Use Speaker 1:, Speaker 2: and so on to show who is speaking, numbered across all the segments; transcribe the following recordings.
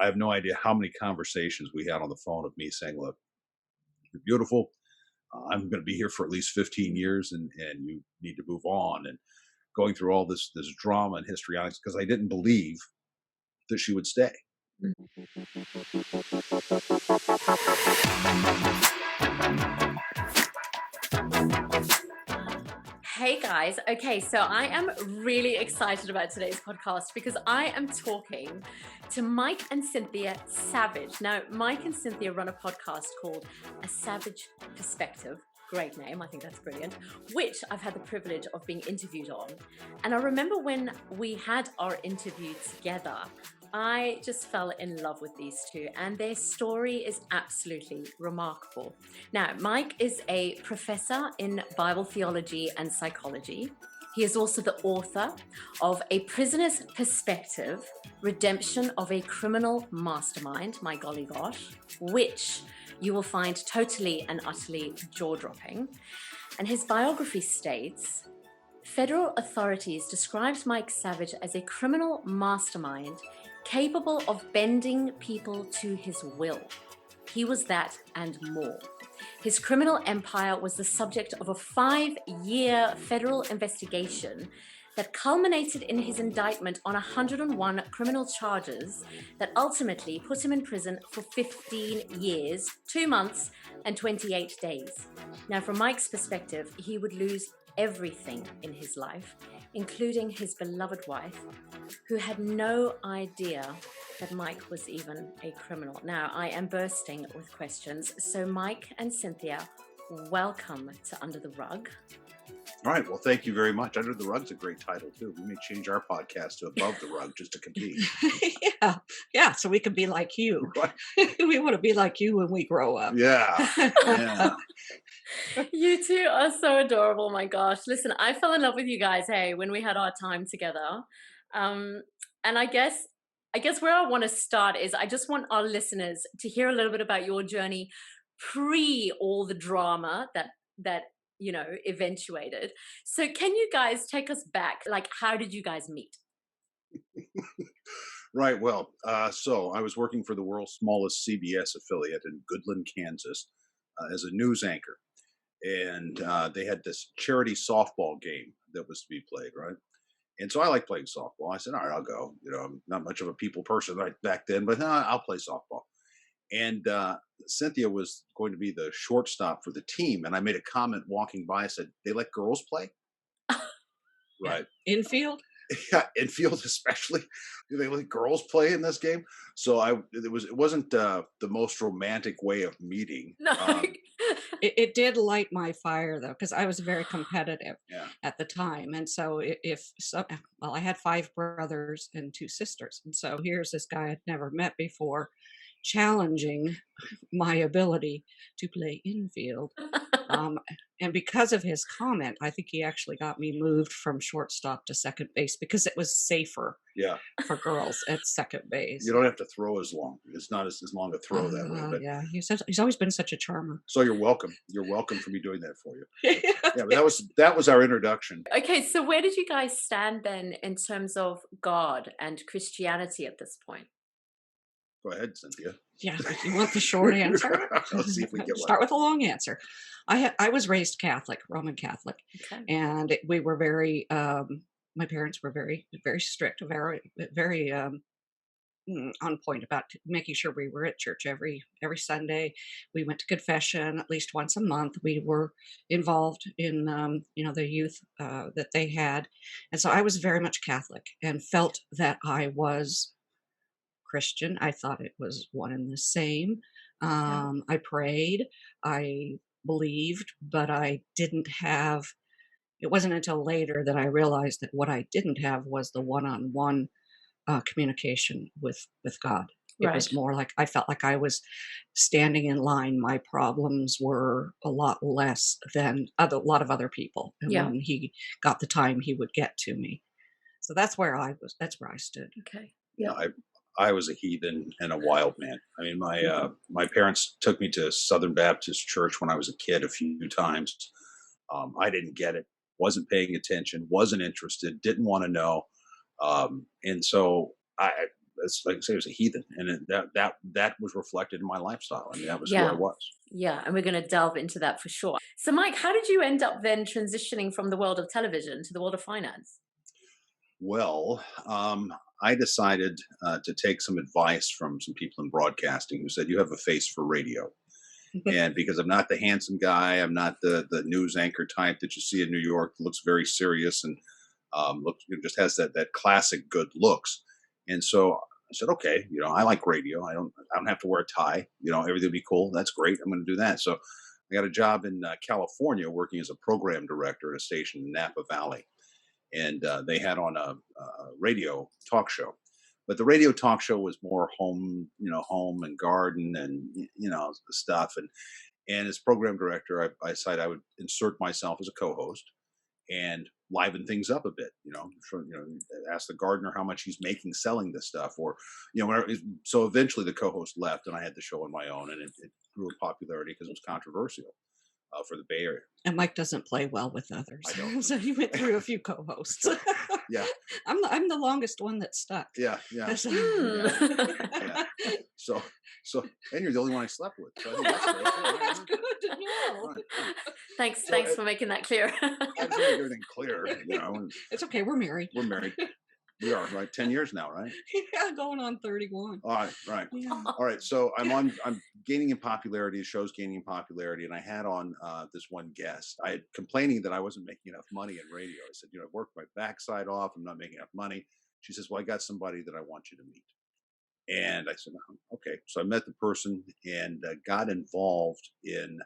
Speaker 1: I have no idea how many conversations we had on the phone of me saying, look, you're beautiful. I'm going to be here for at least 15 years and you need to move on. And going through all this drama and histrionics because I didn't believe that she would stay.
Speaker 2: Hey guys, okay, so I am really excited about today's podcast because I am talking to Mike and Cynthia Savage. Now, Mike and Cynthia run a podcast called A Savage Perspective. Great name, I think that's brilliant, which I've had the privilege of being interviewed on. And I remember when we had our interview together, I just fell in love with these two, and their story is absolutely remarkable. Now, Mike is a professor in Bible Theology and Psychology. He is also the author of A Prisoner's Perspective, Redemption of a Criminal Mastermind, my golly gosh, which you will find totally and utterly jaw-dropping. And his biography states, federal authorities described Mike Savage as a criminal mastermind capable of bending people to his will. He was that and more. His criminal empire was the subject of a 5-year federal investigation that culminated in his indictment on 101 criminal charges that ultimately put him in prison for 15 years, 2 months, and 28 days. Now, from Mike's perspective, he would lose everything in his life, including his beloved wife, who had no idea that Mike was even a criminal. Now, I am bursting with questions. So Mike and Cynthia, welcome to Under the Rug.
Speaker 1: All right. Well, thank you very much. Under the Rug's a great title, too. We may change our podcast to Above the Rug just to compete.
Speaker 3: Yeah. So we can be like you. Right. We want to be like you when we grow up.
Speaker 1: Yeah.
Speaker 2: You two are so adorable. My gosh. Listen, I fell in love with you guys, hey, when we had our time together. And I guess where I want to start is I just want our listeners to hear a little bit about your journey pre all the drama that eventuated. So can you guys take us back? Like, how did you guys meet?
Speaker 1: Right. Well, so I was working for the world's smallest CBS affiliate in Goodland, Kansas, as a news anchor. And they had this charity softball game that was to be played, right? And so I like playing softball. I said, all right, I'll go. I'm not much of a people person right back then, but I'll play softball. And Cynthia was going to be the shortstop for the team. And I made a comment walking by. I said, they let girls play? Right.
Speaker 3: Infield?
Speaker 1: Yeah, infield especially. Do they let girls play in this game? So it wasn't the most romantic way of meeting.
Speaker 2: No.
Speaker 3: It did light my fire though, because I was very competitive at the time, and so I had 5 brothers and 2 sisters, and so here's this guy I'd never met before, challenging my ability to play infield. And because of his comment, I think he actually got me moved from shortstop to second base because it was safer for girls at second base.
Speaker 1: You don't have to throw as long. It's not as long a throw that way. But
Speaker 3: yeah, he's always been such a charmer.
Speaker 1: So you're welcome. You're welcome for me doing that for you. Yeah, but that was our introduction.
Speaker 2: Okay, so where did you guys stand then in terms of God and Christianity at this point?
Speaker 1: Go ahead, Cynthia.
Speaker 3: Yeah, you want the short answer?
Speaker 1: Let's see if we get one.
Speaker 3: Start with a long answer. I was raised Catholic, Roman Catholic, and we were very. My parents were very, very strict, very on point about making sure we were at church every Sunday. We went to confession at least once a month. We were involved in the youth that they had, and so I was very much Catholic and felt that I was Christian. I thought it was one and the same. I prayed, I believed, but I didn't have, it wasn't until later that I realized that what I didn't have was the one-on-one communication with God. It was more like I felt like I was standing in line. My problems were a lot less than a lot of other people. And when he got the time, he would get to me. So that's where I was. That's where I stood.
Speaker 2: Okay.
Speaker 1: Yeah. I was a heathen and a wild man. I mean, my parents took me to Southern Baptist Church when I was a kid a few times. I didn't get it. Wasn't paying attention. Wasn't interested. Didn't want to know. And so it's like I say, I was a heathen, and that was reflected in my lifestyle. I mean, that was who I
Speaker 2: Yeah.
Speaker 1: was.
Speaker 2: Yeah. And we're going to delve into that for sure. So, Mike, how did you end up then transitioning from the world of television to the world of finance?
Speaker 1: Well, I decided to take some advice from some people in broadcasting who said you have a face for radio. And because I'm not the handsome guy, I'm not the news anchor type that you see in New York, looks very serious and looks just has that classic good looks. And so I said, okay, I like radio. I don't have to wear a tie. Everything will be cool. That's great. I'm going to do that. So I got a job in California working as a program director at a station in Napa Valley, and they had on a radio talk show. But the radio talk show was more home, home and garden and stuff. And as program director, I decided I would insert myself as a co-host and liven things up a bit. Ask the gardener how much he's making selling this stuff, or whatever. So eventually, the co-host left, and I had the show on my own, and it grew in popularity because it was controversial for the Bay Area.
Speaker 3: And Mike doesn't play well with others,
Speaker 1: I don't.
Speaker 3: so he went through a few co-hosts.
Speaker 1: Yeah,
Speaker 3: I'm the longest one that stuck.
Speaker 1: yeah.
Speaker 3: So-
Speaker 1: Yeah. So, and you're the only one I slept with. So I think that's great.
Speaker 3: That's good to know.
Speaker 1: Right.
Speaker 2: Thanks for making that clear.
Speaker 1: I just make everything clear.
Speaker 3: It's okay. We're married.
Speaker 1: We're married. We are, right? 10 years now, right?
Speaker 3: Yeah, going on 31.
Speaker 1: All right.
Speaker 3: Yeah.
Speaker 1: All right. So I'm gaining in popularity. The show's gaining in popularity, and I had on this one guest. I had complaining that I wasn't making enough money in radio. I said, I worked my backside off. I'm not making enough money. She says, well, I got somebody that I want you to meet. And I said, okay. So I met the person and got involved in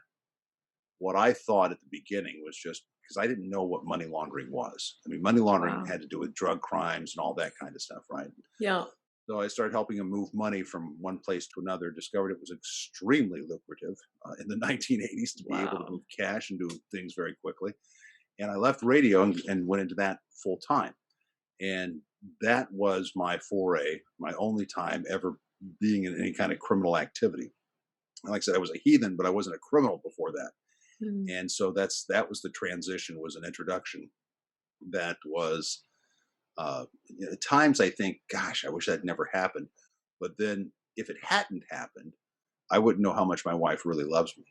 Speaker 1: what I thought at the beginning was just because I didn't know what money laundering was. I mean, money laundering
Speaker 2: Wow.
Speaker 1: had to do with drug crimes and all that kind of stuff, right?
Speaker 2: Yeah.
Speaker 1: So I started helping him move money from one place to another, discovered it was extremely lucrative in the 1980s to be able to
Speaker 2: Wow.
Speaker 1: move cash and do things very quickly. And I left radio and went into that full time. And that was my foray, my only time ever being in any kind of criminal activity. Like I said, I was a heathen, but I wasn't a criminal before that.
Speaker 2: Mm.
Speaker 1: And so that was the transition, was an introduction that was at times I think, gosh, I wish that never happened. But then if it hadn't happened, I wouldn't know how much my wife really loves me.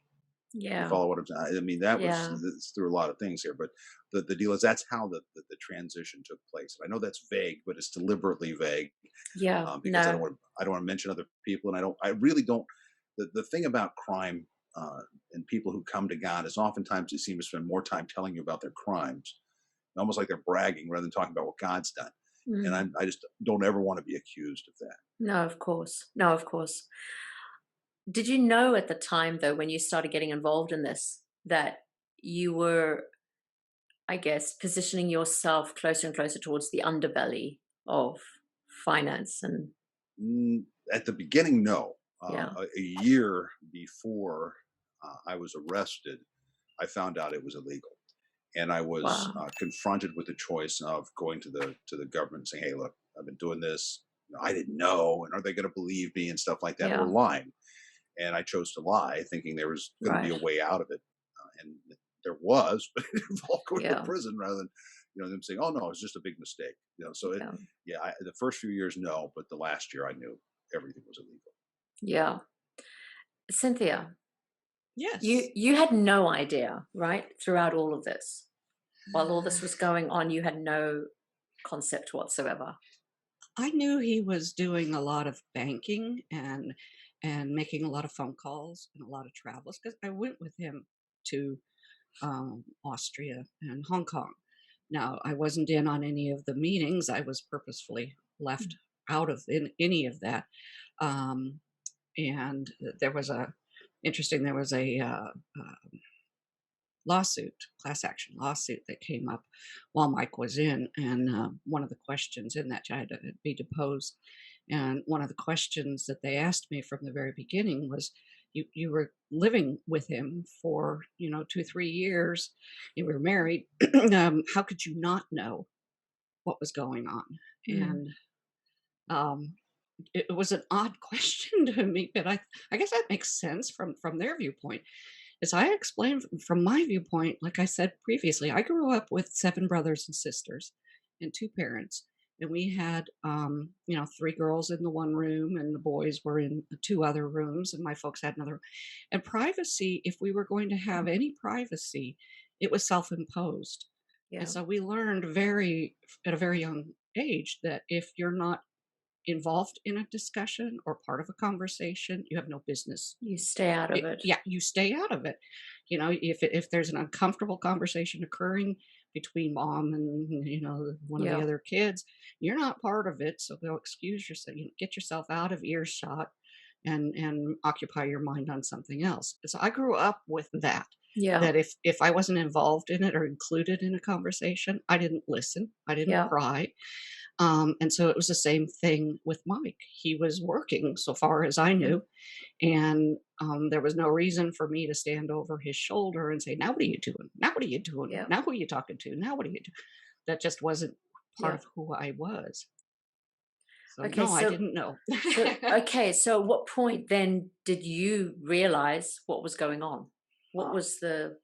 Speaker 1: You
Speaker 2: Yeah.
Speaker 1: follow what I'm saying? I mean, that was
Speaker 2: Yeah.
Speaker 1: it's through a lot of things here, but the deal is that's how the transition took place. I know that's vague, but it's deliberately vague
Speaker 2: Yeah.
Speaker 1: because
Speaker 2: No.
Speaker 1: I don't want to mention other people, and I really don't. The thing about crime and people who come to God is oftentimes they seem to spend more time telling you about their crimes, almost like they're bragging rather than talking about what God's done. And
Speaker 2: Mm.
Speaker 1: I just don't ever want to be accused of that.
Speaker 2: No, of course. No, of course. Did you know at the time, though, when you started getting involved in this, that you were, I guess, positioning yourself closer and closer towards the underbelly of finance? And
Speaker 1: At the beginning, no.
Speaker 2: yeah.
Speaker 1: A year before I was arrested, I found out it was illegal, and I was
Speaker 2: Wow.
Speaker 1: confronted with the choice of going to the government and saying, "Hey, look, I've been doing this. I didn't know, and are they going to believe me and stuff like that?" Or
Speaker 2: Yeah.
Speaker 1: lying, and I chose to lie, thinking there was going to be
Speaker 2: Right.
Speaker 1: a way out of it, and there was, but it involved going to
Speaker 2: Yeah.
Speaker 1: prison rather than them saying, "Oh no, it's just a big mistake." So
Speaker 2: Yeah.
Speaker 1: the first few years, no, but the last year, I knew everything was illegal.
Speaker 2: Yeah. Cynthia,
Speaker 3: Yes.
Speaker 2: you had no idea, right? Throughout all of this, while all this was going on, you had no concept whatsoever.
Speaker 3: I knew he was doing a lot of banking and making a lot of phone calls and a lot of travels because I went with him to Austria and Hong Kong. Now I wasn't in on any of the meetings. I was purposefully left out of any of that. Um, and there was a lawsuit, class action lawsuit that came up while Mike was in, and one of the questions in that I had to be deposed. And one of the questions that they asked me from the very beginning was, "You were living with him for 2-3 years. You were married. How could you not know what was going on?"
Speaker 2: Mm.
Speaker 3: And um, it was an odd question to me, but I guess that makes sense from their viewpoint. As I explained from my viewpoint, like I said previously, I grew up with 7 brothers and sisters and 2 parents. and we had, 3 girls in the one room, and the boys were in the 2 other rooms, and my folks had another. And privacy, if we were going to have any privacy, it was self-imposed. And
Speaker 2: Yeah.
Speaker 3: so we learned at a very young age that if you're not involved in a discussion or part of a conversation, you have no business.
Speaker 2: You stay out of it.
Speaker 3: Yeah, you stay out of it. If there's an uncomfortable conversation occurring between mom and one of the
Speaker 2: Yeah.
Speaker 3: other kids, you're not part of it. So go excuse yourself. Get yourself out of earshot and occupy your mind on something else. So I grew up with that.
Speaker 2: Yeah.
Speaker 3: That if I wasn't involved in it or included in a conversation, I didn't listen. I didn't
Speaker 2: Yeah.
Speaker 3: pry. And so it was the same thing with Mike. He was working so far as I knew. And there was no reason for me to stand over his shoulder and say, "Now what are you doing? Now what are you doing?
Speaker 2: Yeah.
Speaker 3: Now who are you talking to? Now what are you doing?" That just wasn't part
Speaker 2: Yeah.
Speaker 3: of who I was. So
Speaker 2: Okay.
Speaker 3: no, I
Speaker 2: So,
Speaker 3: didn't know.
Speaker 2: so at what point then did you realize what was going on? What
Speaker 3: Uh,
Speaker 2: was the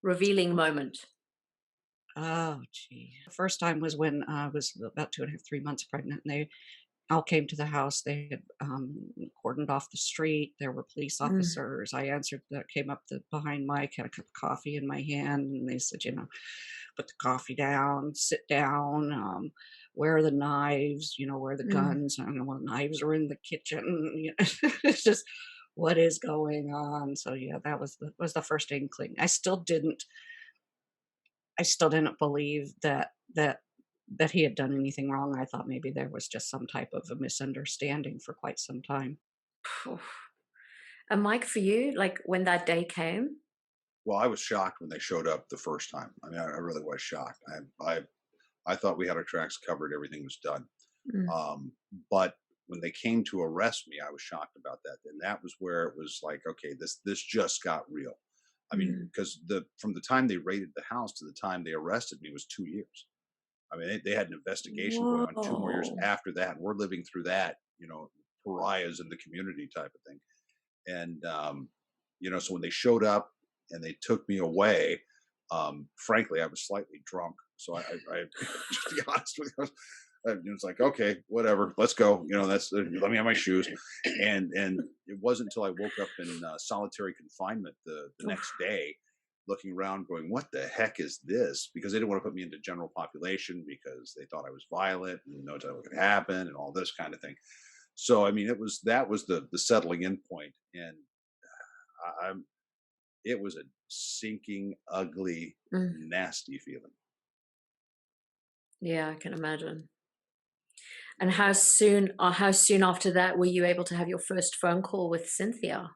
Speaker 2: revealing moment?
Speaker 3: oh, gee. The first time was when I was about 2.5, 3 months pregnant, and they all came to the house. They had cordoned off the street. There were police
Speaker 2: Mm.
Speaker 3: officers. I answered, came up behind Mike, had a cup of coffee in my hand, and they said, put the coffee down, sit down. Where are the knives? Where are the
Speaker 2: Mm.
Speaker 3: guns? I don't know. Well, the knives are in the kitchen. It's just what is going on. So yeah, that was the first inkling. I still didn't believe that he had done anything wrong. I thought maybe there was just some type of a misunderstanding for quite some time.
Speaker 2: Phew. And Mike, for you, like when that day came?
Speaker 1: Well, I was shocked when they showed up the first time. I mean, I really was shocked. I thought we had our tracks covered, everything was done.
Speaker 2: Mm.
Speaker 1: Um, but when they came to arrest me, I was shocked about that. And that was where it was like, okay, this just got real. I mean,
Speaker 2: Mm.
Speaker 1: because the from the time they raided the house to the time they arrested me was 2 years. I mean, they had an investigation going on 2 more years
Speaker 2: Whoa.
Speaker 1: after that. And we're living through that, pariahs in the community type of thing. And so when they showed up and they took me away, frankly, I was slightly drunk. So I just to be honest with you, it's like, okay, whatever, let's go. Let me have my shoes. And it wasn't until I woke up in solitary confinement the next day, looking around, going, what the heck is this? Because they didn't want to put me into general population because they thought I was violent and no telling what could happen and all this kind of thing. So I mean, that was the settling in point, and I'm it was a sinking, ugly,
Speaker 2: Mm.
Speaker 1: nasty feeling.
Speaker 2: Yeah, I can imagine. And how soon after that were you able to have your first phone call with Cynthia?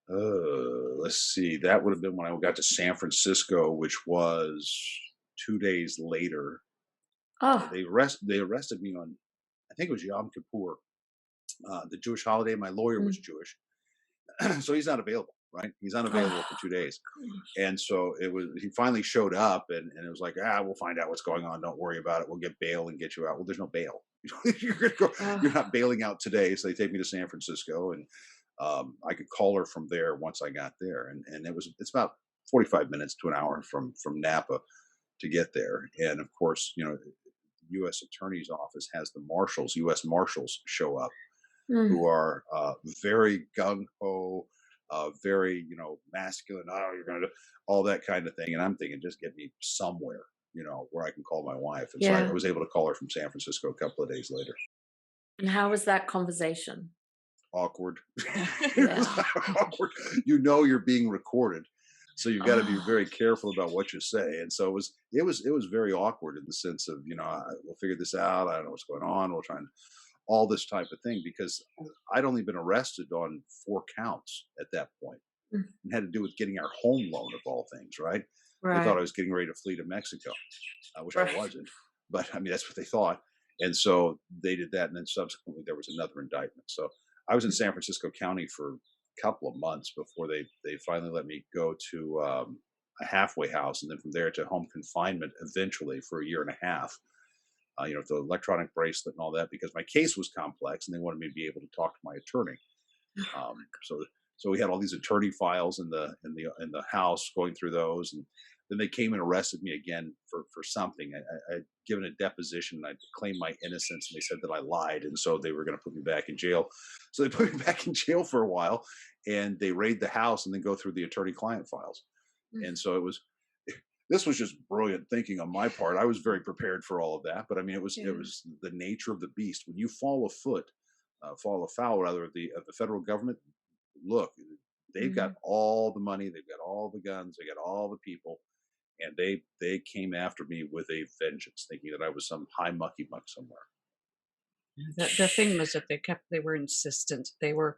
Speaker 1: Let's see. That would have been when I got to San Francisco, which was 2 days later.
Speaker 2: Oh.
Speaker 1: They arrested me on, I think it was Yom Kippur, the Jewish holiday. My lawyer was
Speaker 2: Mm.
Speaker 1: Jewish, so he's not available. Right, he's unavailable for
Speaker 2: Oh,
Speaker 1: 2 days,
Speaker 2: gosh.
Speaker 1: and so he finally showed up, and it was like, we'll find out what's going on. Don't worry about it. We'll get bail and get you out. Well, there's no bail. you're gonna go, you're
Speaker 2: Oh,
Speaker 1: not bailing out today. So they take me to San Francisco, and I could call her from there once I got there, and it's about 45 minutes to an hour from Napa to get there. And of course, the U.S. Attorney's Office has the marshals, U.S. Marshals, show up,
Speaker 2: mm.
Speaker 1: who are very gung ho, very masculine. Oh, you're gonna do all that kind of thing, and I'm thinking, just get me somewhere, where I can call my wife. And so I
Speaker 2: Yeah.
Speaker 1: was able to call her from San Francisco a couple of days later.
Speaker 2: And how was that conversation?
Speaker 1: Awkward. It was
Speaker 2: Yeah.
Speaker 1: awkward. You're being recorded, so you've got to be
Speaker 2: Oh,
Speaker 1: very careful about what you say. And so it was very awkward in the sense of, we'll figure this out. I don't know what's going on. We'll try and all this type of thing, because I'd only been arrested on 4 counts at that point,
Speaker 2: mm,
Speaker 1: and had to do with getting our home loan of all things, right? They thought
Speaker 2: right.
Speaker 1: I was getting ready to flee to Mexico, which I
Speaker 2: Right.
Speaker 1: wasn't, but I mean, that's what they thought. And so they did that. And then subsequently there was another indictment. So I was in San Francisco County for a couple of months before they finally let me go to a halfway house. And then from there to home confinement eventually for a year and a half, the electronic bracelet and all that, because my case was complex and they wanted me to be able to talk to my attorney. So we had all these attorney files in the house, going through those, and Then they came and arrested me again for something. I'd given a deposition. I claimed my innocence, and they said that I lied, and so they were going to put me back in jail. So they put me back in jail for a while, and they raid the house and then go through the attorney-client files. And so this was just brilliant thinking on my part. I was very prepared for all of that, but I mean, it was the nature of the beast. When you fall afoul rather of the federal government, look, they've got all the money, they've got all the guns, they got all the people, and they came after me with a vengeance, thinking that I was some high mucky muck somewhere.
Speaker 3: The thing was that they were insistent. They were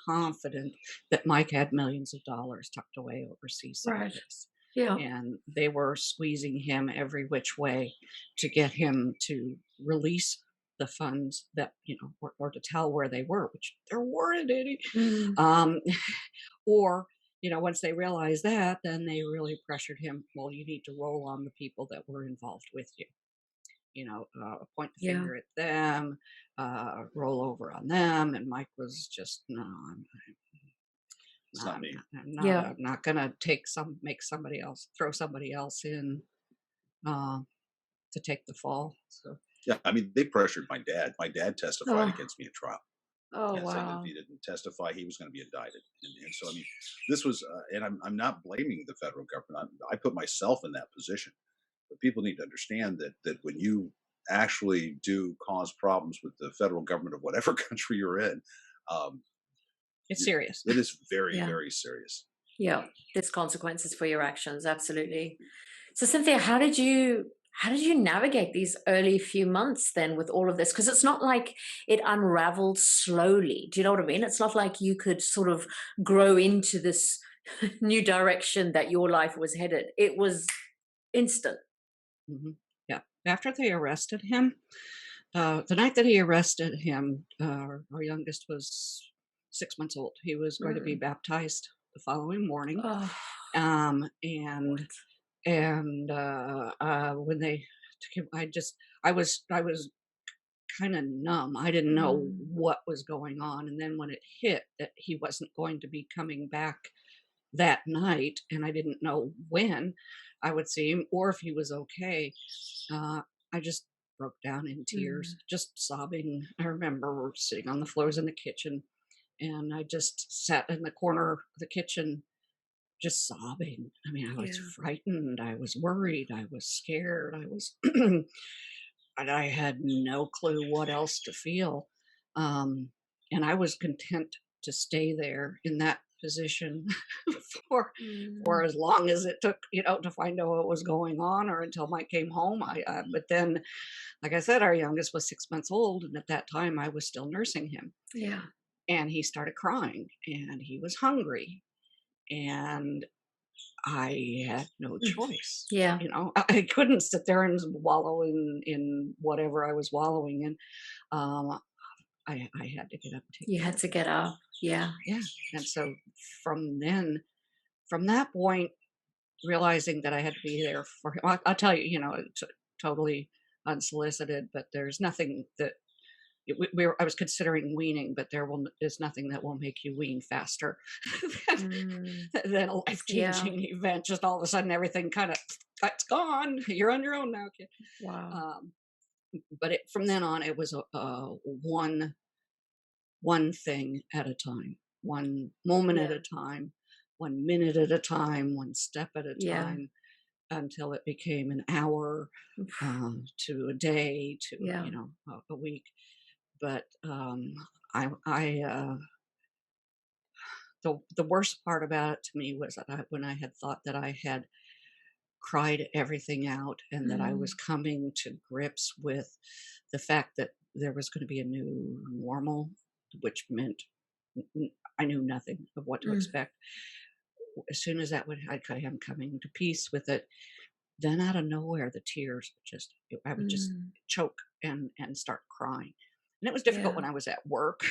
Speaker 3: confident that Mike had millions of dollars tucked away overseas someplace.
Speaker 2: Yeah.
Speaker 3: And they were squeezing him every which way to get him to release the funds that, or to tell where they were, which there weren't any. Or, once they realized that, then they really pressured him. Well, you need to roll on the people that were involved with you. Point the finger at them, roll over on them. And Mike was just, no,
Speaker 1: It's not me.
Speaker 3: I'm not gonna make somebody else, throw somebody else in to take the fall. So
Speaker 1: Yeah, I mean, they pressured my dad. My dad testified against me at trial.
Speaker 2: Oh,
Speaker 1: And said that if
Speaker 2: wow.
Speaker 1: he didn't testify, he was going to be indicted. And so, I mean, this was, and I'm not blaming the federal government. I put myself in that position. But people need to understand that when you actually do cause problems with the federal government of whatever country you're in,
Speaker 3: it's serious.
Speaker 1: it is very, very serious.
Speaker 2: Yeah, there's consequences for your actions. Absolutely. So, Cynthia, how did you navigate these early few months then with all of this? Because it's not like it unraveled slowly. Do you know what I mean? It's not like you could sort of grow into this new direction that your life was headed. It was instant.
Speaker 3: Yeah. After they arrested him, the night that he arrested him, our youngest was 6 months old. He was going to be baptized the following morning.
Speaker 2: Oh,
Speaker 3: And when they took him, I was kind of numb. I didn't know what was going on. And then when it hit that he wasn't going to be coming back that night, and I didn't know when I would see him or if he was okay, I just broke down in tears, just sobbing. I remember sitting on the floors in the kitchen, and I just sat in the corner of the kitchen just sobbing. I mean, I was frightened, I was worried, I was scared, I was and I had no clue what else to feel. And I was content to stay there in that position for as long as it took, to find out what was going on, or until Mike came home. But then, like I said, our youngest was 6 months old, and at that time I was still nursing him.
Speaker 2: yeah.
Speaker 3: And he started crying, and he was hungry, and I had no choice.
Speaker 2: Yeah.
Speaker 3: I couldn't sit there and wallow in whatever I was wallowing in. I had to get up and take
Speaker 2: You
Speaker 3: care
Speaker 2: had
Speaker 3: of
Speaker 2: to
Speaker 3: him.
Speaker 2: get up. Yeah.
Speaker 3: Yeah. And so from that point, realizing that I had to be there for him, I'll tell you, it's totally unsolicited, but there's nothing that I was considering weaning, but there's nothing that will make you wean faster than a life-changing event. Just all of a sudden, everything kind of, it's gone. You're on your own now, kid.
Speaker 2: Wow.
Speaker 3: But from then on, it was one thing at a time, one moment at a time, 1 minute at a time, one step at a time, until it became an hour, to a day, to a week. But the worst part about it to me was that when I had thought that I had cried everything out, and that I was coming to grips with the fact that there was going to be a new normal, which meant I knew nothing of what to expect. As soon as I am coming to peace with it, then out of nowhere the tears I would just choke and start crying. And it was difficult when I was at work,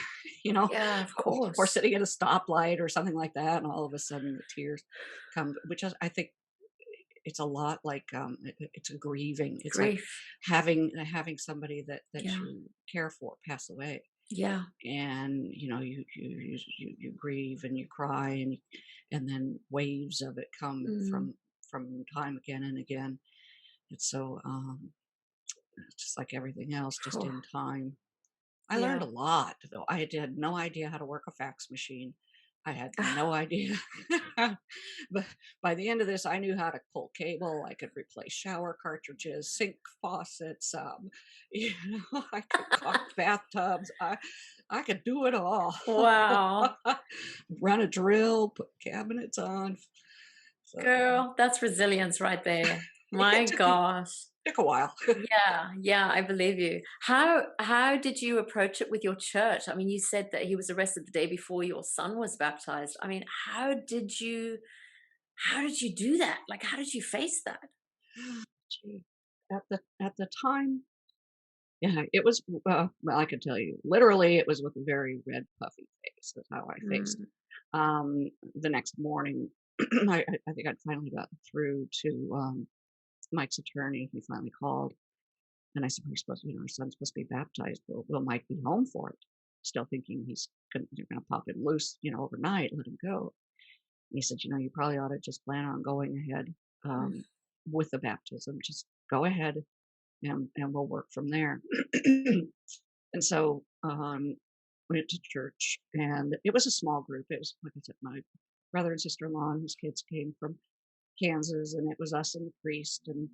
Speaker 2: Yeah, of course.
Speaker 3: or sitting at a stoplight or something like that, and all of a sudden the tears come, which I think it's a lot like it's a grieving. It's like having somebody that you care for pass away.
Speaker 2: Yeah.
Speaker 3: And you grieve and you cry, and then waves of it come from time again and again. It's so just like everything else, just
Speaker 2: Phew.
Speaker 3: in time. I learned
Speaker 2: Yeah.
Speaker 3: a lot, though. I had no idea how to work a fax machine. I had no idea. But by the end of this, I knew how to pull cable. I could replace shower cartridges, sink faucets. I could caulk bathtubs. I could do it all.
Speaker 2: Wow.
Speaker 3: Run a drill, put cabinets on. So
Speaker 2: Girl, that's resilience right there. My
Speaker 3: it
Speaker 2: gosh.
Speaker 3: took a while.
Speaker 2: Yeah, yeah, I believe you. How did you approach it with your church? I mean, you said that he was arrested the day before your son was baptized. I mean, how did you do that? Like, how did you face that?
Speaker 3: Gee. At the time, yeah, it was. Well, I could tell you, literally, it was with a very red, puffy face. That's how I faced
Speaker 2: Mm,
Speaker 3: it. The next morning, I think I'd finally gotten through to Mike's attorney. He finally called, and I said, "We're supposed, our son's supposed to be baptized. Will Mike be home for it?" Still thinking they're going to pop him loose, overnight, let him go. And he said, "You probably ought to just plan on going ahead
Speaker 2: mm,
Speaker 3: um, with the baptism. Just go ahead, and we'll work from there." And so went to church, and it was a small group. It was, like I said, my brother and sister-in-law and his kids came from Kansas, and it was us and the priest, and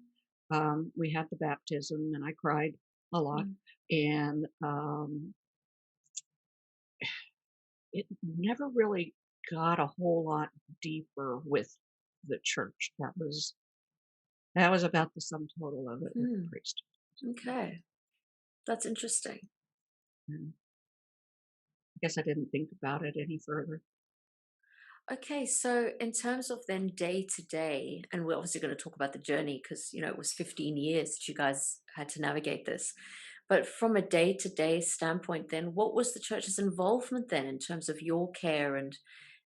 Speaker 3: we had the baptism, and I cried a lot,
Speaker 2: mm.
Speaker 3: and it never really got a whole lot deeper with the church. That was about the sum total of it with the
Speaker 2: Mm,
Speaker 3: priest.
Speaker 2: okay, that's interesting.
Speaker 3: And I guess I didn't think about it any further.
Speaker 2: Okay, so in terms of then day to day, and we're obviously going to talk about the journey because it was 15 years that you guys had to navigate this. But from a day to day standpoint, then what was the church's involvement then in terms of your care and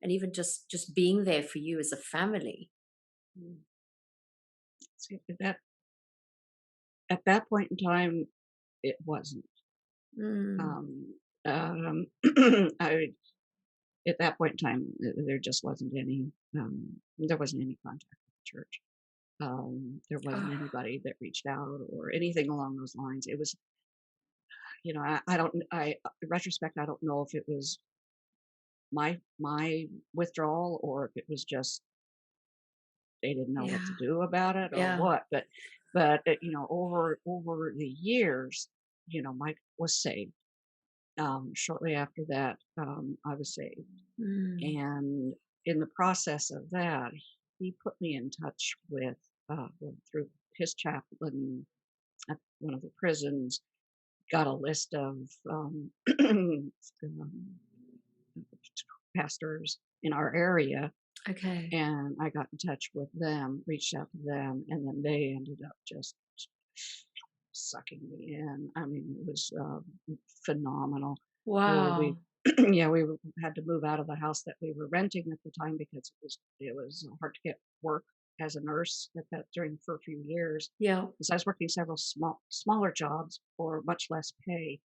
Speaker 2: even just being there for you as a family?
Speaker 3: Mm. See, at that point in time, it wasn't.
Speaker 2: Mm,
Speaker 3: Um, um, I at that point in time, there just wasn't any. There wasn't any contact with the church. There wasn't
Speaker 2: oh,
Speaker 3: anybody that reached out or anything along those lines. It was, I don't. In retrospect, I don't know if it was my withdrawal or if it was just they didn't know what
Speaker 2: yeah,
Speaker 3: to do about it or
Speaker 2: yeah.
Speaker 3: what. But over the years, Mike was saved. Shortly after that, I was saved,
Speaker 2: Mm,
Speaker 3: and in the process of that, he put me in touch with through his chaplain at one of the prisons. Got a list of um, pastors in our area,
Speaker 2: okay.
Speaker 3: and I got in touch with them, reached out to them, and then they ended up just sucking me in. I mean, it was phenomenal. We
Speaker 2: Wow.
Speaker 3: yeah, had to move out of the house that we were renting at the time because it was hard to get work as a nurse at that during for a few years.
Speaker 2: Yeah.
Speaker 3: So I was working several smaller jobs for much less pay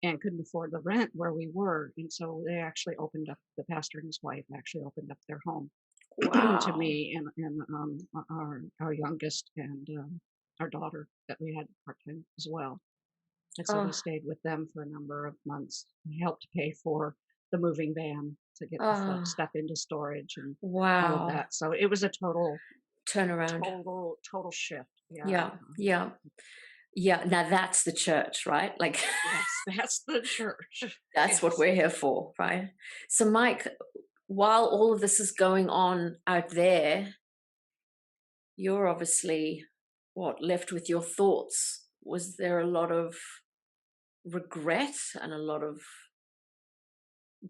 Speaker 3: and couldn't afford the rent where we were. And so they actually opened up, the pastor and his wife actually opened up their home to
Speaker 2: Wow.
Speaker 3: me and our youngest and our daughter that we had part time as well. And so we
Speaker 2: Oh,
Speaker 3: stayed with them for a number of months. We helped pay for the moving van to get the
Speaker 2: oh,
Speaker 3: stuff into storage and all of
Speaker 2: wow.
Speaker 3: that. So it was a
Speaker 2: Turnaround.
Speaker 3: total shift. Yeah.
Speaker 2: Yeah. Yeah. Yeah. Now that's the church, right? Like
Speaker 3: Yes, that's the church.
Speaker 2: that's what
Speaker 3: Yes.
Speaker 2: we're here for, right? So, Mike, while all of this is going on out there, you're obviously left with your thoughts. Was there a lot of regret and a lot of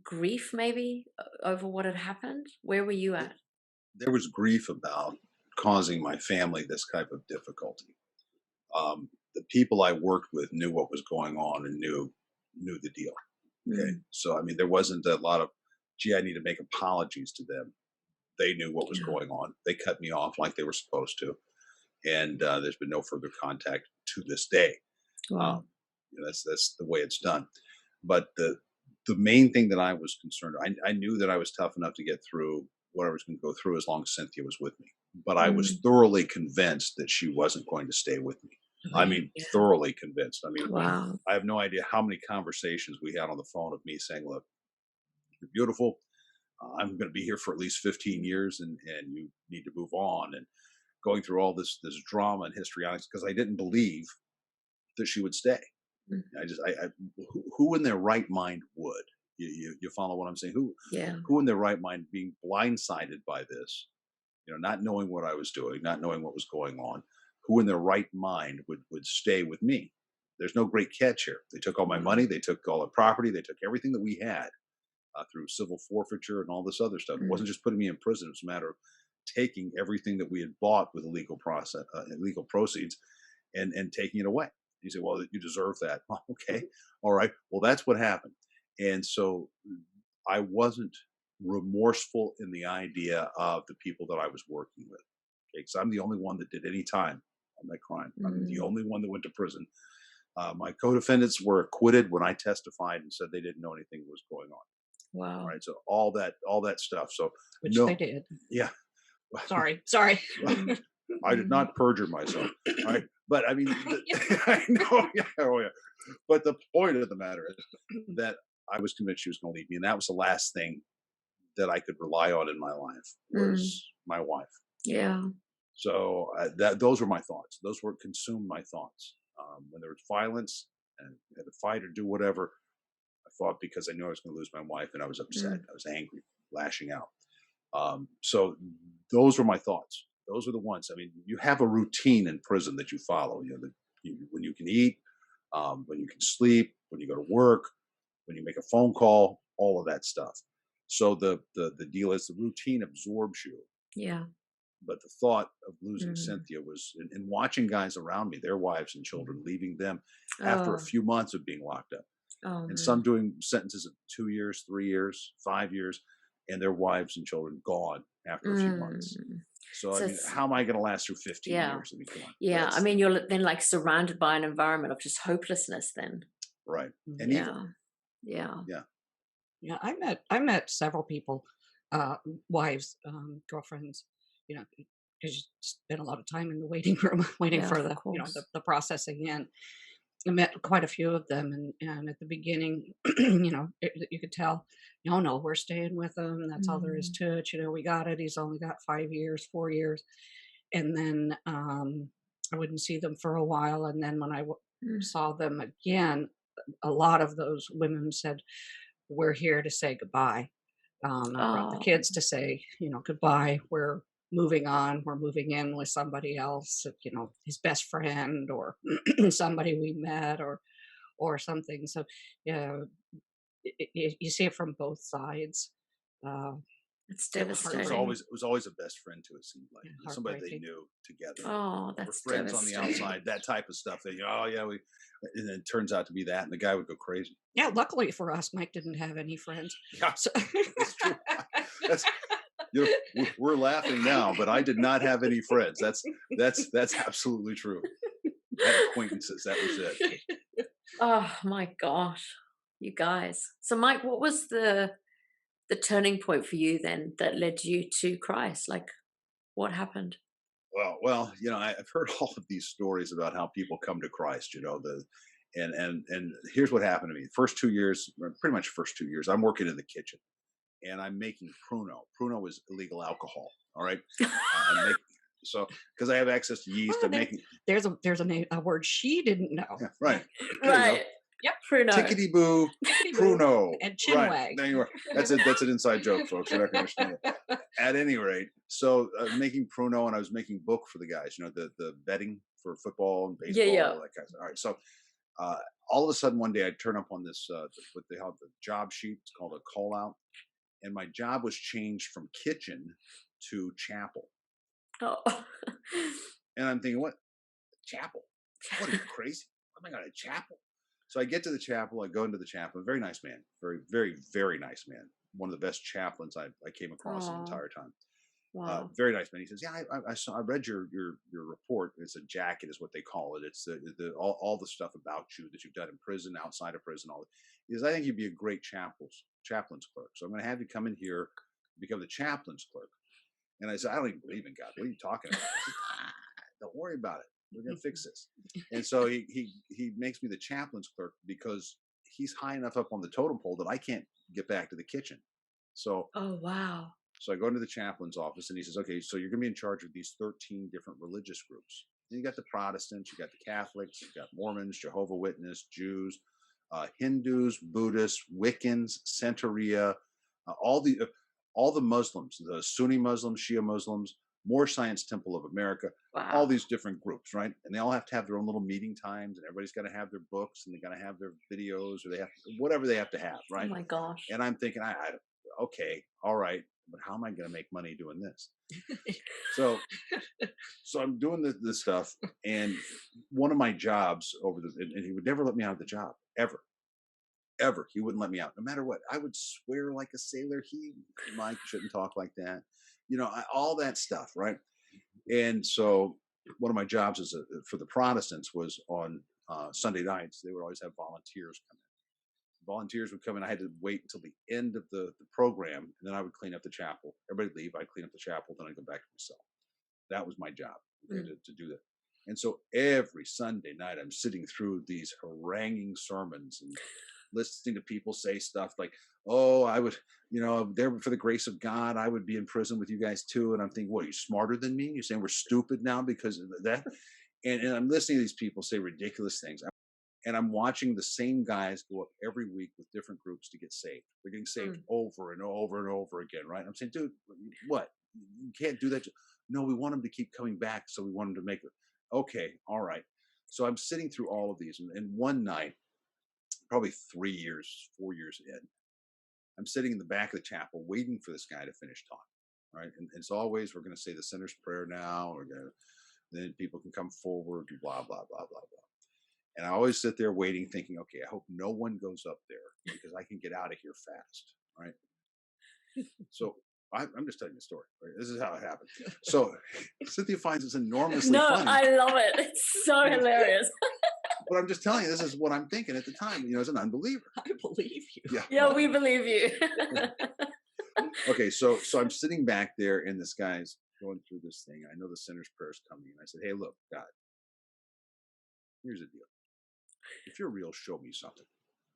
Speaker 2: grief, maybe, over what had happened? Where were you at?
Speaker 1: There was grief about causing my family this type of difficulty. The people I worked with knew what was going on and knew the deal. Okay,
Speaker 2: Mm,
Speaker 1: so I mean, there wasn't a lot of, gee, I need to make apologies to them. They knew what was
Speaker 2: yeah.
Speaker 1: going on. They cut me off like they were supposed to, and there's been no further contact to this day.
Speaker 2: Wow.
Speaker 1: Um, that's the way it's done. But the main thing that I was concerned, I knew that I was tough enough to get through. what I was going to go through as long as Cynthia was with me. But I was
Speaker 2: Mm.
Speaker 1: thoroughly convinced that she wasn't going to stay with me. I mean,
Speaker 2: Yeah.
Speaker 1: thoroughly convinced. I mean,
Speaker 2: Wow.
Speaker 1: I have no idea how many conversations we had on the phone of me saying, look, you're beautiful. I'm going to be here for at least 15 years and you need to move on. And going through all this drama and histrionics because I didn't believe that she would stay.
Speaker 2: Mm.
Speaker 1: Who in their right mind would? You follow what I'm saying?
Speaker 2: Yeah.
Speaker 1: Who in their right mind being blindsided by this? Not knowing what I was doing, not knowing what was going on. Who in their right mind would stay with me? There's no great catch here. They took all my money, they took all the property, they took everything that we had through civil forfeiture and all this other stuff. It
Speaker 2: Mm.
Speaker 1: wasn't just putting me in prison; it was a matter of taking everything that we had bought with illegal process, illegal proceeds, and taking it away. You say, well, you deserve that. Well, okay, all right. Well, that's what happened. And so I wasn't remorseful in the idea of the people that I was working with. Because I'm the only one that did any time on that crime. I'm the
Speaker 2: Mm.
Speaker 1: only one that went to prison. My co-defendants were acquitted when I testified and said they didn't know anything was going on. All
Speaker 2: Wow.
Speaker 1: right. So all that stuff. So
Speaker 3: Which they
Speaker 1: no,
Speaker 3: did.
Speaker 1: yeah.
Speaker 3: Sorry.
Speaker 1: I did not perjure myself. All right. But I mean, I know. Yeah, oh, yeah. But the point of the matter is that I was convinced she was going to leave me. And that was the last thing that I could rely on in my life
Speaker 2: Mm.
Speaker 1: was my wife.
Speaker 2: Yeah.
Speaker 1: So those were my thoughts. Those were consumed my thoughts. When there was violence and had to fight or do whatever, I fought because I knew I was going to lose my wife and I was upset.
Speaker 2: Mm.
Speaker 1: I was angry, lashing out. So those were my thoughts. Those are the ones. I mean, you have a routine in prison that you follow. When you can eat, when you can sleep, when you go to work, when you make a phone call, all of that stuff. So the deal is the routine absorbs you.
Speaker 2: Yeah.
Speaker 1: But the thought of losing
Speaker 2: Mm.
Speaker 1: Cynthia was, and watching guys around me, their wives and children, leaving them after a
Speaker 2: Oh.
Speaker 1: few months of being locked up,
Speaker 2: Oh
Speaker 1: and some
Speaker 2: man.
Speaker 1: doing sentences of 2 years, 3 years, 5 years, and their wives and children gone after a few months.
Speaker 2: Mm.
Speaker 1: So I
Speaker 2: So
Speaker 1: mean,
Speaker 2: it's,
Speaker 1: how am I going to last through 15
Speaker 2: yeah.
Speaker 1: years? I mean, come on,
Speaker 2: Yeah. I
Speaker 1: that's
Speaker 2: mean, you're then like surrounded by an environment of just hopelessness then.
Speaker 1: right. And evil.
Speaker 2: Yeah. Yeah.
Speaker 1: Yeah.
Speaker 3: Yeah, I met several people, wives, girlfriends, because you spend a lot of time in the waiting room waiting
Speaker 2: Yeah,
Speaker 3: for
Speaker 2: of
Speaker 3: the
Speaker 2: course.
Speaker 3: the processing in. I met quite a few of them, and at the beginning, you could tell, no, no, we're staying with him. That's all there is
Speaker 2: Mm.
Speaker 3: to it. We got it. He's only got 5 years, 4 years, and then I wouldn't see them for a while, and then when
Speaker 2: Mm.
Speaker 3: saw them again, a lot of those women said, "We're here to say goodbye." I brought the
Speaker 2: Oh.
Speaker 3: kids to say, goodbye. We're moving on. We're moving in with somebody else, his best friend or somebody we met or something. So, yeah, you see it from both sides. Uh,
Speaker 2: It's
Speaker 3: Heartbreaking.
Speaker 2: devastating.
Speaker 1: It was always a best friend to it seemed like
Speaker 3: Yeah,
Speaker 1: somebody they
Speaker 3: heartbreaking.
Speaker 1: knew together.
Speaker 2: Oh,
Speaker 1: We're
Speaker 2: that's
Speaker 1: friends on the
Speaker 2: devastating.
Speaker 1: outside, that type of stuff. That oh yeah, and then it turns out to be that, and the guy would go crazy.
Speaker 3: Yeah, luckily for us, Mike didn't have any friends.
Speaker 1: Yeah,
Speaker 3: So,
Speaker 1: it's true. That's we're laughing now, but I did not have any friends. That's absolutely true. I had acquaintances. That was it.
Speaker 2: Oh my gosh. You guys. So Mike, what was the turning point for you then that led you to Christ? Like what happened?
Speaker 1: Well, I've heard all of these stories about how people come to Christ. And here's what happened to me. First 2 years, pretty much first 2 years, I'm working in the kitchen and I'm making pruno. Pruno is illegal alcohol. All right, I'm making so because I have access to yeast.
Speaker 3: oh,
Speaker 1: I'm making
Speaker 3: there's a word she didn't know.
Speaker 1: yeah, right. There you go.
Speaker 2: Right.
Speaker 3: Yep.
Speaker 2: Pruno.
Speaker 1: Tickety boo,
Speaker 3: Boo
Speaker 1: pruno.
Speaker 3: and
Speaker 1: Right
Speaker 3: chinwag.
Speaker 1: there you are. That's an inside joke, folks. You're not going to understand it. At any rate, so making pruno, and I was making book for the guys. The betting for football and
Speaker 2: Yeah,
Speaker 1: baseball,
Speaker 2: yeah.
Speaker 1: all that kind of stuff. All right, so uh, all of a sudden one day I turn up on this what they have the job sheet. It's called a call out, and my job was changed from kitchen to chapel.
Speaker 2: Oh.
Speaker 1: And I'm thinking, what chapel? What are you crazy? What am I going to chapel? So I get to the chapel. I go into the chapel. A very nice man, very, very, very nice man. One of the best chaplains I came across the
Speaker 2: Oh,
Speaker 1: entire time.
Speaker 2: wow.
Speaker 1: Very nice man. He says, "Yeah, I read your report. It's a jacket, is what they call it. It's all the stuff about you that you've done in prison, outside of prison. All that." He says, "I think you'd be a great chaplain's clerk. So I'm going to have you come in here become the chaplain's clerk. And I said, I don't even believe in God. What are you talking about? I said, don't worry about it. We're going to fix this. And so he makes me the chaplain's clerk because he's high enough up on the totem pole that I can't get back to the kitchen. So,
Speaker 2: oh, wow.
Speaker 1: So I go into the chaplain's office and he says, okay, so you're going to be in charge of these 13 different religious groups. And you got the Protestants, you got the Catholics, you got Mormons, Jehovah's Witnesses, Jews, Hindus, Buddhists, Wiccans, Santeria, all the Muslims, the Sunni Muslims, Shia Muslims, More Science Temple of America,
Speaker 2: Wow.
Speaker 1: all these different groups, right? And they all have to have their own little meeting times, and everybody's got to have their books, and they got to have their videos, or they have whatever they have to have, right?
Speaker 2: Oh my gosh.
Speaker 1: And I'm thinking, okay, all right, but how am I going to make money doing this? So I'm doing this stuff, and one of my jobs and he would never let me out of the job, ever. He wouldn't let me out, no matter what. I would swear like a sailor. Mike, shouldn't talk like that. All that stuff, right? And so one of my jobs for the Protestants was on Sunday nights. They would always have volunteers come in. Volunteers would come in. I had to wait until the end of the program, and then I would clean up the chapel. Everybody leave. I'd clean up the chapel. Then I'd go back to my cell. That was my job, to do that. And so every Sunday night, I'm sitting through these haranguing sermons and listening to people say stuff like, oh, I would, there for the grace of God, I would be in prison with you guys too. And I'm thinking, what, are you smarter than me? You're saying we're stupid now because of that? And I'm listening to these people say ridiculous things. And I'm watching the same guys go up every week with different groups to get saved. They're getting saved over and over and over again, right? I'm saying, dude, what? You can't do that. No, we want them to keep coming back, so we want them to make it. Okay, all right. So I'm sitting through all of these, and one night, probably 4 years in, I'm sitting in the back of the chapel waiting for this guy to finish talking, right? And as always, we're going to say the sinner's prayer now. Then people can come forward, and blah, blah, blah, blah, blah. And I always sit there waiting, thinking, okay, I hope no one goes up there because I can get out of here fast, right? So I'm just telling you the story, right? This is how it happened. So Cynthia finds this enormously funny.
Speaker 2: I love it. It's so hilarious.
Speaker 1: But I'm just telling you, this is what I'm thinking at the time, as an unbeliever.
Speaker 3: I believe you.
Speaker 2: Yeah, we believe you.
Speaker 1: Okay, so I'm sitting back there, and this guy's going through this thing. I know the sinner's prayer is coming, and I said, hey, look, God, here's the deal. If you're real, show me something.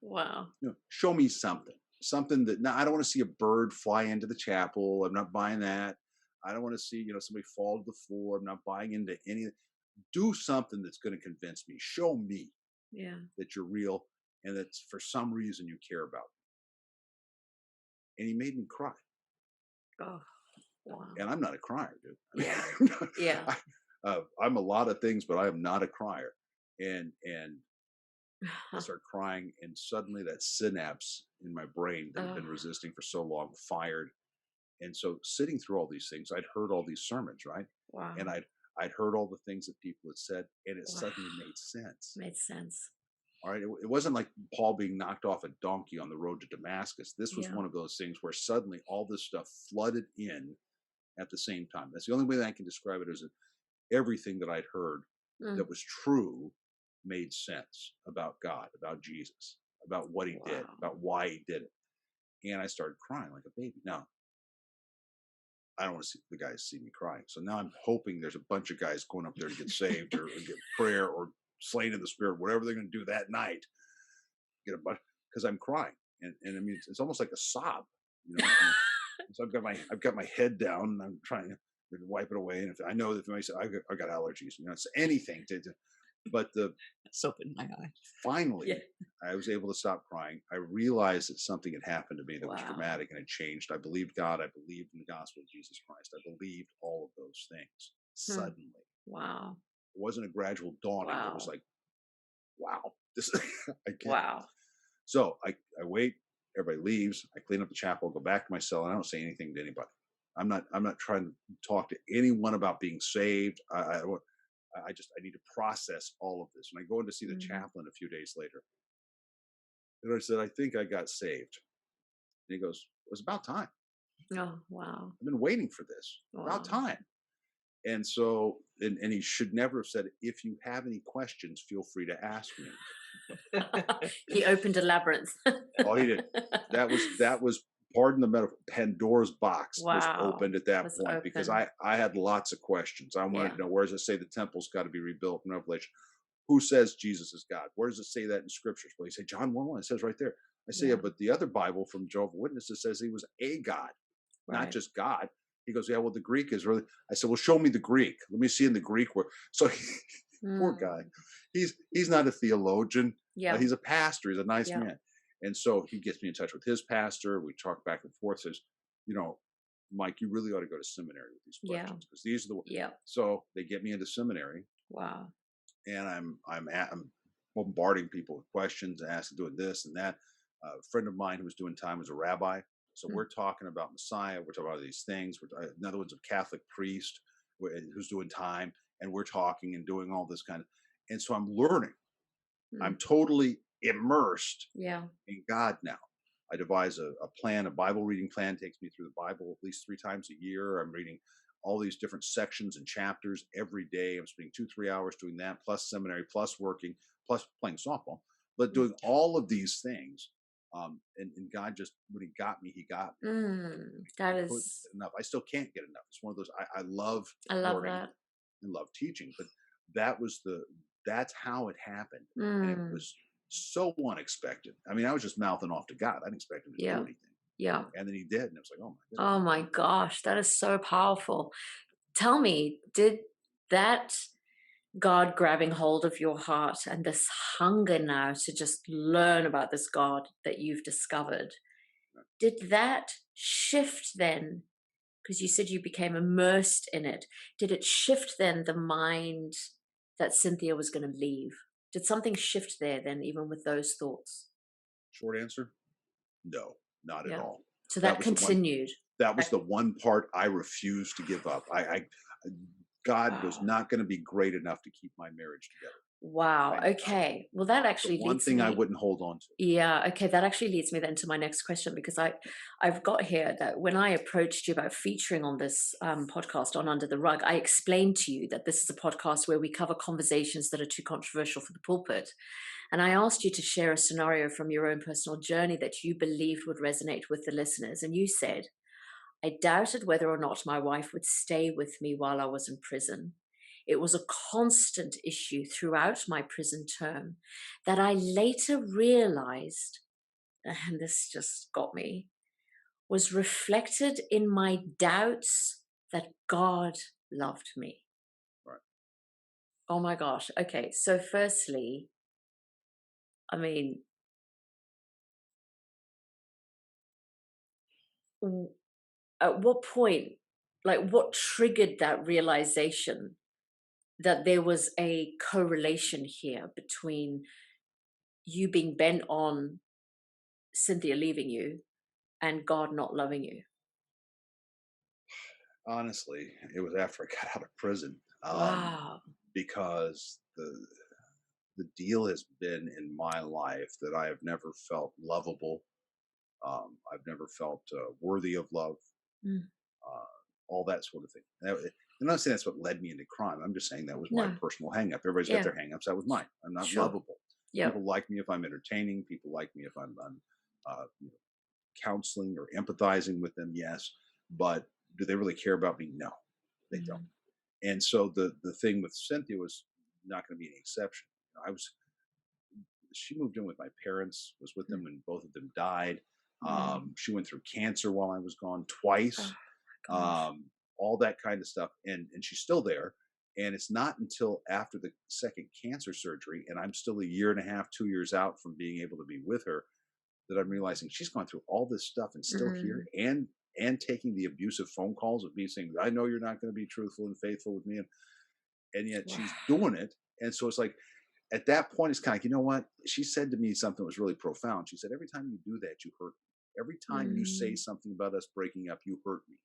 Speaker 2: Wow.
Speaker 1: Show me something that, now I don't want to see a bird fly into the chapel. I'm not buying that. I don't want to see, somebody fall to the floor. I'm not buying into any. Do something that's going to convince me. Show me that you're real and that for some reason you care about me. And he made me cry. Oh, wow. And I'm not a crier, dude. I'm a lot of things, but I am not a crier. And I started crying, and suddenly that synapse in my brain that had been resisting for so long fired. And so sitting through all these things, I'd heard all these sermons, right?
Speaker 2: Wow.
Speaker 1: And I'd heard all the things that people had said, and it suddenly made sense.
Speaker 2: Made sense.
Speaker 1: All right. It wasn't like Paul being knocked off a donkey on the road to Damascus. This was one of those things where suddenly all this stuff flooded in at the same time. That's the only way that I can describe it, is that everything that I'd heard that was true made sense about God, about Jesus, about what he did, about why he did it. And I started crying like a baby. Now, I don't want to see the guys see me crying. So now I'm hoping there's a bunch of guys going up there to get saved or get prayer or slain in the spirit, whatever they're going to do that night. Get a bunch, because I'm crying. And I mean, it's almost like a sob, So I've got my head down, and I'm trying to wipe it away. And if I know that if I got allergies, it's anything but
Speaker 3: soap in my eye.
Speaker 1: Finally, I was able to stop crying. I realized that something had happened to me that was dramatic and had changed. I believed God. I believed in the gospel of Jesus Christ. I believed all of those things suddenly.
Speaker 2: Wow.
Speaker 1: It wasn't a gradual dawning. It was like, wow, this I can't.
Speaker 2: Wow.
Speaker 1: So I wait. Everybody leaves. I clean up the chapel, go back to my cell, and I don't say anything to anybody. I'm not trying to talk to anyone about being saved. I need to process all of this. And I go in to see the chaplain a few days later. And I said, I think I got saved. And he goes, it was about time.
Speaker 2: Oh, wow.
Speaker 1: I've been waiting for this. About time. And so, and he should never have said, if you have any questions, feel free to ask me.
Speaker 2: He opened a labyrinth.
Speaker 1: Oh, he did. That was pardon the metaphor, Pandora's box was
Speaker 2: Wow.
Speaker 1: opened at that
Speaker 2: Was
Speaker 1: point because
Speaker 2: open.
Speaker 1: I had lots of questions. I wanted
Speaker 2: Yeah.
Speaker 1: to know, where does it say the temple's got to be rebuilt in Revelation? Who says Jesus is God? Where does it say that in scriptures? Well, you say John 1:1, it says right there. I say, yeah,
Speaker 2: Yeah.
Speaker 1: but the other Bible from Jehovah's Witnesses says he was a God, not
Speaker 2: Right.
Speaker 1: just God. He goes, yeah, well, the Greek is really. I said, well, show me the Greek. Let me see in the Greek where. So poor guy,
Speaker 2: Mm.
Speaker 1: he's not a theologian.
Speaker 2: Yeah.
Speaker 1: He's a pastor. He's a nice
Speaker 2: Yeah.
Speaker 1: man, and so he gets me in touch with his pastor. We talk back and forth. Says, you know, Mike, you really ought to go to seminary with these
Speaker 2: Yeah.
Speaker 1: questions because these are the.
Speaker 2: Yeah.
Speaker 1: So they get me into seminary,
Speaker 2: Wow.
Speaker 1: and I'm bombarding people with questions, asking, doing this and that. A friend of mine who was doing time was a rabbi, so
Speaker 2: Mm.
Speaker 1: we're talking about Messiah. We're talking about these things. Another one's a Catholic priest who's doing time, and we're talking and doing all this kind of. And so I'm learning. I'm
Speaker 2: Mm.
Speaker 1: totally immersed
Speaker 2: Yeah.
Speaker 1: in God now. I devise a plan, a Bible reading plan, takes me through the Bible at least 3 times a year. I'm reading all these different sections and chapters every day. I'm spending 2, 3 hours doing that, plus seminary, plus working, plus playing softball, but
Speaker 2: Mm.
Speaker 1: doing all of these things. And God just, when He got me, He got me. I
Speaker 2: That
Speaker 1: couldn't
Speaker 2: is,
Speaker 1: get enough. I still can't get enough. It's one of those. I love
Speaker 2: I love
Speaker 1: learning
Speaker 2: that.
Speaker 1: and love teaching, but that was that's how it happened, and it
Speaker 2: Mm.
Speaker 1: was so unexpected. I mean, I was just mouthing off to God. I didn't expect Him to do
Speaker 2: Yeah.
Speaker 1: anything,
Speaker 2: Yeah.
Speaker 1: and then He did, and it was like, oh my goodness.
Speaker 2: Oh my gosh, that is so powerful. Tell me, did that God grabbing hold of your heart and this hunger now to just learn about this God that you've discovered, did that shift then? Because you said you became immersed in it. Did it shift then the mind that Cynthia was going to leave? Did something shift there then, even with those thoughts?
Speaker 1: Short answer: no, not at
Speaker 2: Yeah.
Speaker 1: all.
Speaker 2: So
Speaker 1: That
Speaker 2: that
Speaker 1: was the one.
Speaker 2: continued.
Speaker 1: That was
Speaker 2: That,
Speaker 1: the one part I refused to give up. God was
Speaker 2: wow.
Speaker 1: not going to be great enough to keep my marriage together.
Speaker 2: Wow. Okay. Well, that
Speaker 1: The
Speaker 2: actually
Speaker 1: one
Speaker 2: leads
Speaker 1: thing I
Speaker 2: me.
Speaker 1: wouldn't hold on to.
Speaker 2: Yeah, okay. That actually leads me then to my next question because I've got here that when I approached you about featuring on this podcast on Under the Rug, I explained to you that this is a podcast where we cover conversations that are too controversial for the pulpit, and I asked you to share a scenario from your own personal journey that you believed would resonate with the listeners, and you said, "I doubted whether or not my wife would stay with me while I was in prison. It was a constant issue throughout my prison term that I later realized, and this just got me, was reflected in my doubts that God loved me."
Speaker 1: Right.
Speaker 2: Oh my gosh. Okay. So, firstly, I mean, w- at what point, like, what triggered that realization that there was a correlation here between you being bent on Cynthia leaving you and God not loving you?
Speaker 1: Honestly, it was after I got out of prison,
Speaker 2: Wow.
Speaker 1: because the deal has been in my life that I have never felt lovable. I've never felt worthy of love,
Speaker 2: Mm.
Speaker 1: uh, all that sort of thing. I'm not saying that's what led me into crime. I'm just saying that was my
Speaker 2: No.
Speaker 1: personal hangup. Everybody's got
Speaker 2: Yeah.
Speaker 1: their hangups. That was mine. I'm not
Speaker 2: Sure.
Speaker 1: lovable.
Speaker 2: Yep.
Speaker 1: People like me if I'm entertaining. People like me if I'm counseling or empathizing with them. Yes, but do they really care about me? No, they don't.
Speaker 2: Mm.
Speaker 1: And so the thing with Cynthia was not going to be any exception. I was She moved in with my parents, was with them when both of them died.
Speaker 2: Mm.
Speaker 1: She went through cancer while I was gone
Speaker 2: Oh
Speaker 1: twice,
Speaker 2: my gosh.
Speaker 1: all that kind of stuff, and she's still there. And it's not until after the second cancer surgery, and I'm still a year and a half, 2 years out from being able to be with her, that I'm realizing she's gone through all this stuff and still here,
Speaker 2: Mm.
Speaker 1: and taking the abusive phone calls of me saying, I know you're not going to be truthful and faithful with me, and yet
Speaker 2: Wow.
Speaker 1: she's doing it. And so it's like, at that point, it's kind of like, you know what? She said to me something that was really profound. She said, every time you do that, you hurt me. Every time you say
Speaker 2: Mm.
Speaker 1: something about us breaking up, you hurt me.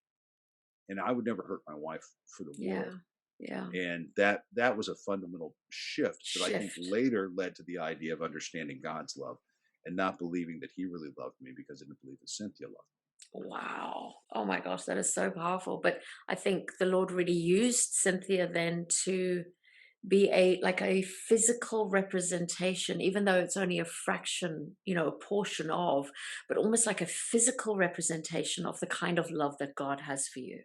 Speaker 1: And I would never hurt my wife for the
Speaker 2: Yeah.
Speaker 1: world.
Speaker 2: Yeah.
Speaker 1: And that was a fundamental shift that I think
Speaker 2: Shift.
Speaker 1: later led to the idea of understanding God's love and not believing that He really loved me because I didn't believe that Cynthia loved
Speaker 2: Wow. Oh my gosh, that is so powerful. But I think the Lord really used Cynthia then to be a physical representation, even though it's only a fraction, a portion of, but almost like a physical representation of the kind of love that God has for you.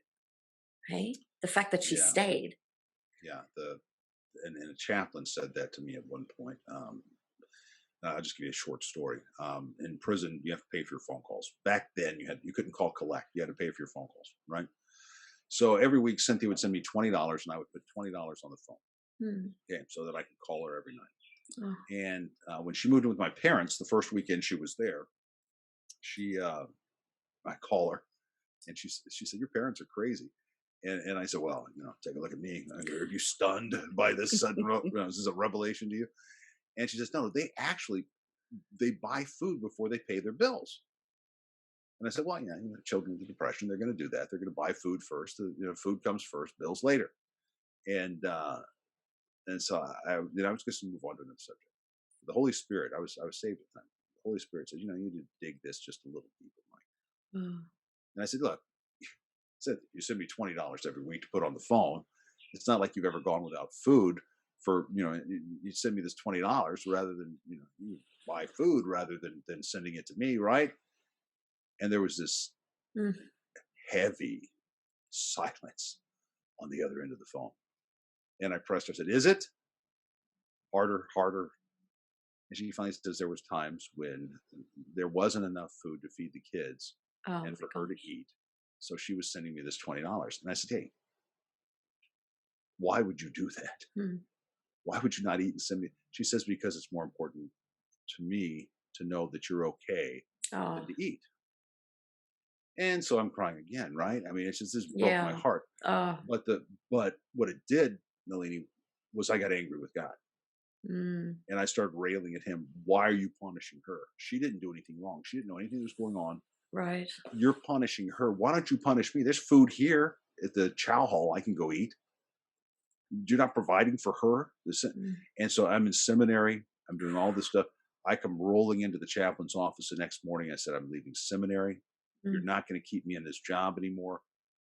Speaker 2: Hey, the fact that she
Speaker 1: Yeah,
Speaker 2: stayed.
Speaker 1: yeah. And a chaplain said that to me at one point. I'll just give you a short story. In prison, you have to pay for your phone calls. Back then, you couldn't call collect. You had to pay for your phone calls, right? So every week, Cynthia would send me $20, and I would put $20 on the phone,
Speaker 2: Hmm.
Speaker 1: okay, so that I could call her every night.
Speaker 2: Oh,
Speaker 1: And when she moved in with my parents, the first weekend she was there, I call her, and she said, "Your parents are crazy." And I said, "Well, take a look at me. Are you stunned by this sudden? Is this a revelation to you?" And she says, "No, they buy food before they pay their bills." And I said, "Well, yeah, children with depression, they're going to do that. They're going to buy food first. Food comes first, bills later." And so I was just going to move on to another subject. The Holy Spirit, I was saved at the time. The Holy Spirit said, "You need to dig this just a little deeper, Mike."
Speaker 2: oh,
Speaker 1: And I said, "Look," I said, "you send me $20 every week to put on the phone. It's not like you've ever gone without food for, you send me this $20 rather than, you buy food rather than sending it to me, right?" And there was this
Speaker 2: mm,
Speaker 1: heavy silence on the other end of the phone. And I pressed her, I said, "Is it?" Harder, harder. And she finally says there was times when there wasn't enough food to feed the kids
Speaker 2: oh
Speaker 1: and
Speaker 2: my
Speaker 1: for her to
Speaker 2: gosh.
Speaker 1: eat. So she was sending me this $20. And I said, "Hey, why would you do that?
Speaker 2: Hmm.
Speaker 1: Why would you not eat and send me?" She says, "Because it's more important to me to know that you're okay than
Speaker 2: Oh,
Speaker 1: to eat." And so I'm crying again, right? I mean, this broke my
Speaker 2: yeah.
Speaker 1: heart.
Speaker 2: Oh,
Speaker 1: But what it did, Nalini, was I got angry with God.
Speaker 2: mm,
Speaker 1: And I started railing at him. "Why are you punishing her? She didn't do anything wrong. She didn't know anything that was going on.
Speaker 2: right.
Speaker 1: You're punishing her. Why don't you punish me? There's food here at the chow hall I can go eat. You're not providing for her."
Speaker 2: Mm,
Speaker 1: And so I'm in seminary. I'm doing all this stuff. I come rolling into the chaplain's office the next morning. I said, "I'm leaving seminary. You're
Speaker 2: mm.
Speaker 1: not going to keep me in this job anymore.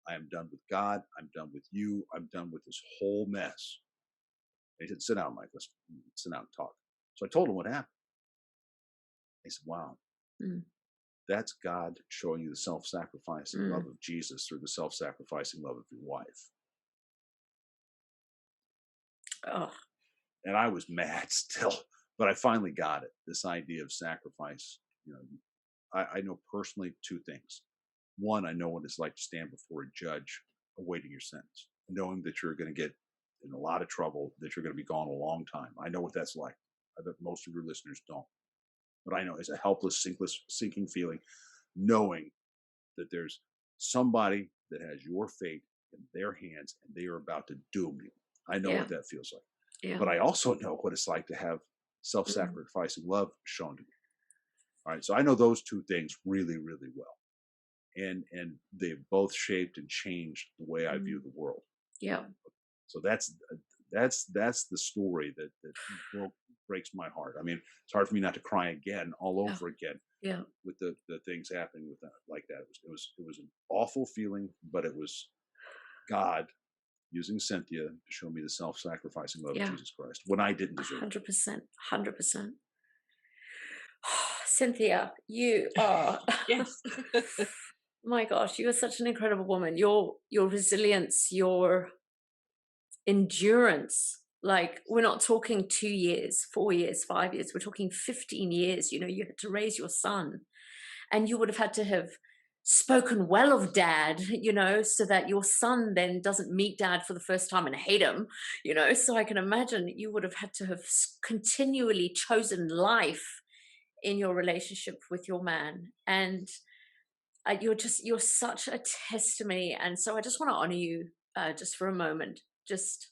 Speaker 1: I am done with God. I'm done with you. I'm done with this whole mess." He said, "Sit down, Mike. Let's sit down and talk." So I told him what happened. He said, "Wow,
Speaker 2: Mm,
Speaker 1: that's God showing you the self-sacrificing love
Speaker 2: mm.
Speaker 1: of Jesus through the self-sacrificing love of your wife."
Speaker 2: Oh,
Speaker 1: And I was mad still, but I finally got it. This idea of sacrifice. You know, I know personally two things. One, I know what it's like to stand before a judge awaiting your sentence, knowing that you're going to get in a lot of trouble, that you're going to be gone a long time. I know what that's like. I bet most of your listeners don't. But I know it's a helpless, sinking feeling, knowing that there's somebody that has your fate in their hands and they are about to doom you. I know
Speaker 2: yeah,
Speaker 1: what that feels like.
Speaker 2: yeah.
Speaker 1: But I also know what it's like to have self
Speaker 2: Mm,
Speaker 1: sacrificing love shown to me. All right. So I know those two things really, really well. And they've both shaped and changed the way I view
Speaker 2: mm.
Speaker 1: the world.
Speaker 2: Yeah.
Speaker 1: So that's the story that breaks my heart. I mean, it's hard for me not to cry again, all
Speaker 2: Oh,
Speaker 1: over again,
Speaker 2: yeah.
Speaker 1: with the things happening with that like that. It was an awful feeling, but it was God using Cynthia to show me the self-sacrificing love of
Speaker 2: Yeah.
Speaker 1: Jesus Christ when I didn't deserve it.
Speaker 2: 100%. 100%. Cynthia, you are
Speaker 3: Yes.
Speaker 2: my gosh, you are such an incredible woman. Your resilience, your endurance. Like, we're not talking 2 years, 4 years, 5 years. We're talking 15 years. You had to raise your son, and you would have had to have spoken well of dad, so that your son then doesn't meet dad for the first time and hate him. So I can imagine you would have had to have continually chosen life in your relationship with your man. And you're such a testimony. And so I just want to honor you, just for a moment. Just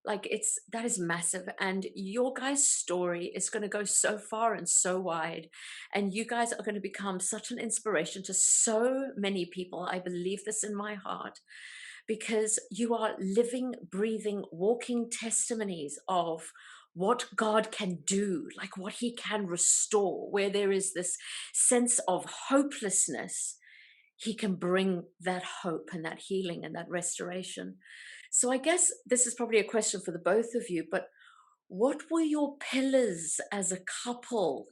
Speaker 2: like, that is massive, and your guys' story is going to go so far and so wide, and you guys are going to become such an inspiration to so many people. I believe this in my heart, because you are living, breathing, walking testimonies of what God can do, like what he can restore. Where there is this sense of hopelessness, he can bring that hope and that healing and that restoration. So I guess this is probably a question for the both of you, but what were your pillars as a couple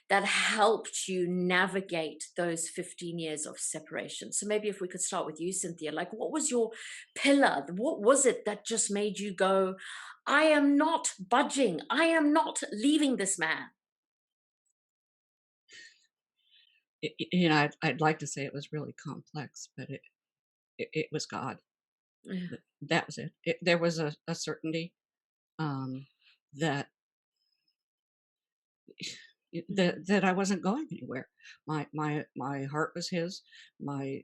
Speaker 2: that helped you navigate those 15 years of separation? So maybe if we could start with you, Cynthia, like what was your pillar? What was it that just made you go, I am not budging. I am not leaving this man?
Speaker 3: I'd like to say it was really complex, but it was God.
Speaker 2: Yeah.
Speaker 3: That was it. There was a certainty um, that that I wasn't going anywhere. My heart was His. My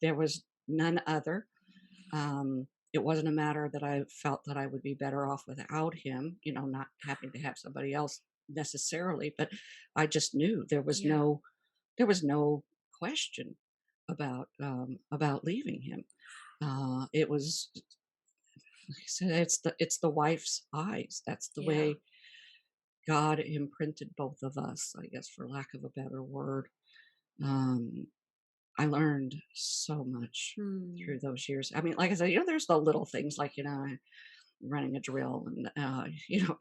Speaker 3: There was none other. It wasn't a matter that I felt that I would be better off without Him. Not having to have somebody else necessarily, but I just knew
Speaker 2: Yeah.
Speaker 3: there was no question about leaving Him. It was, like I said, it's the wife's eyes. That's the
Speaker 2: Yeah.
Speaker 3: way God imprinted both of us, I guess, for lack of a better word. Um, I learned so much
Speaker 2: Hmm.
Speaker 3: through those years. I mean, like I said, there's the little things like, running a drill and,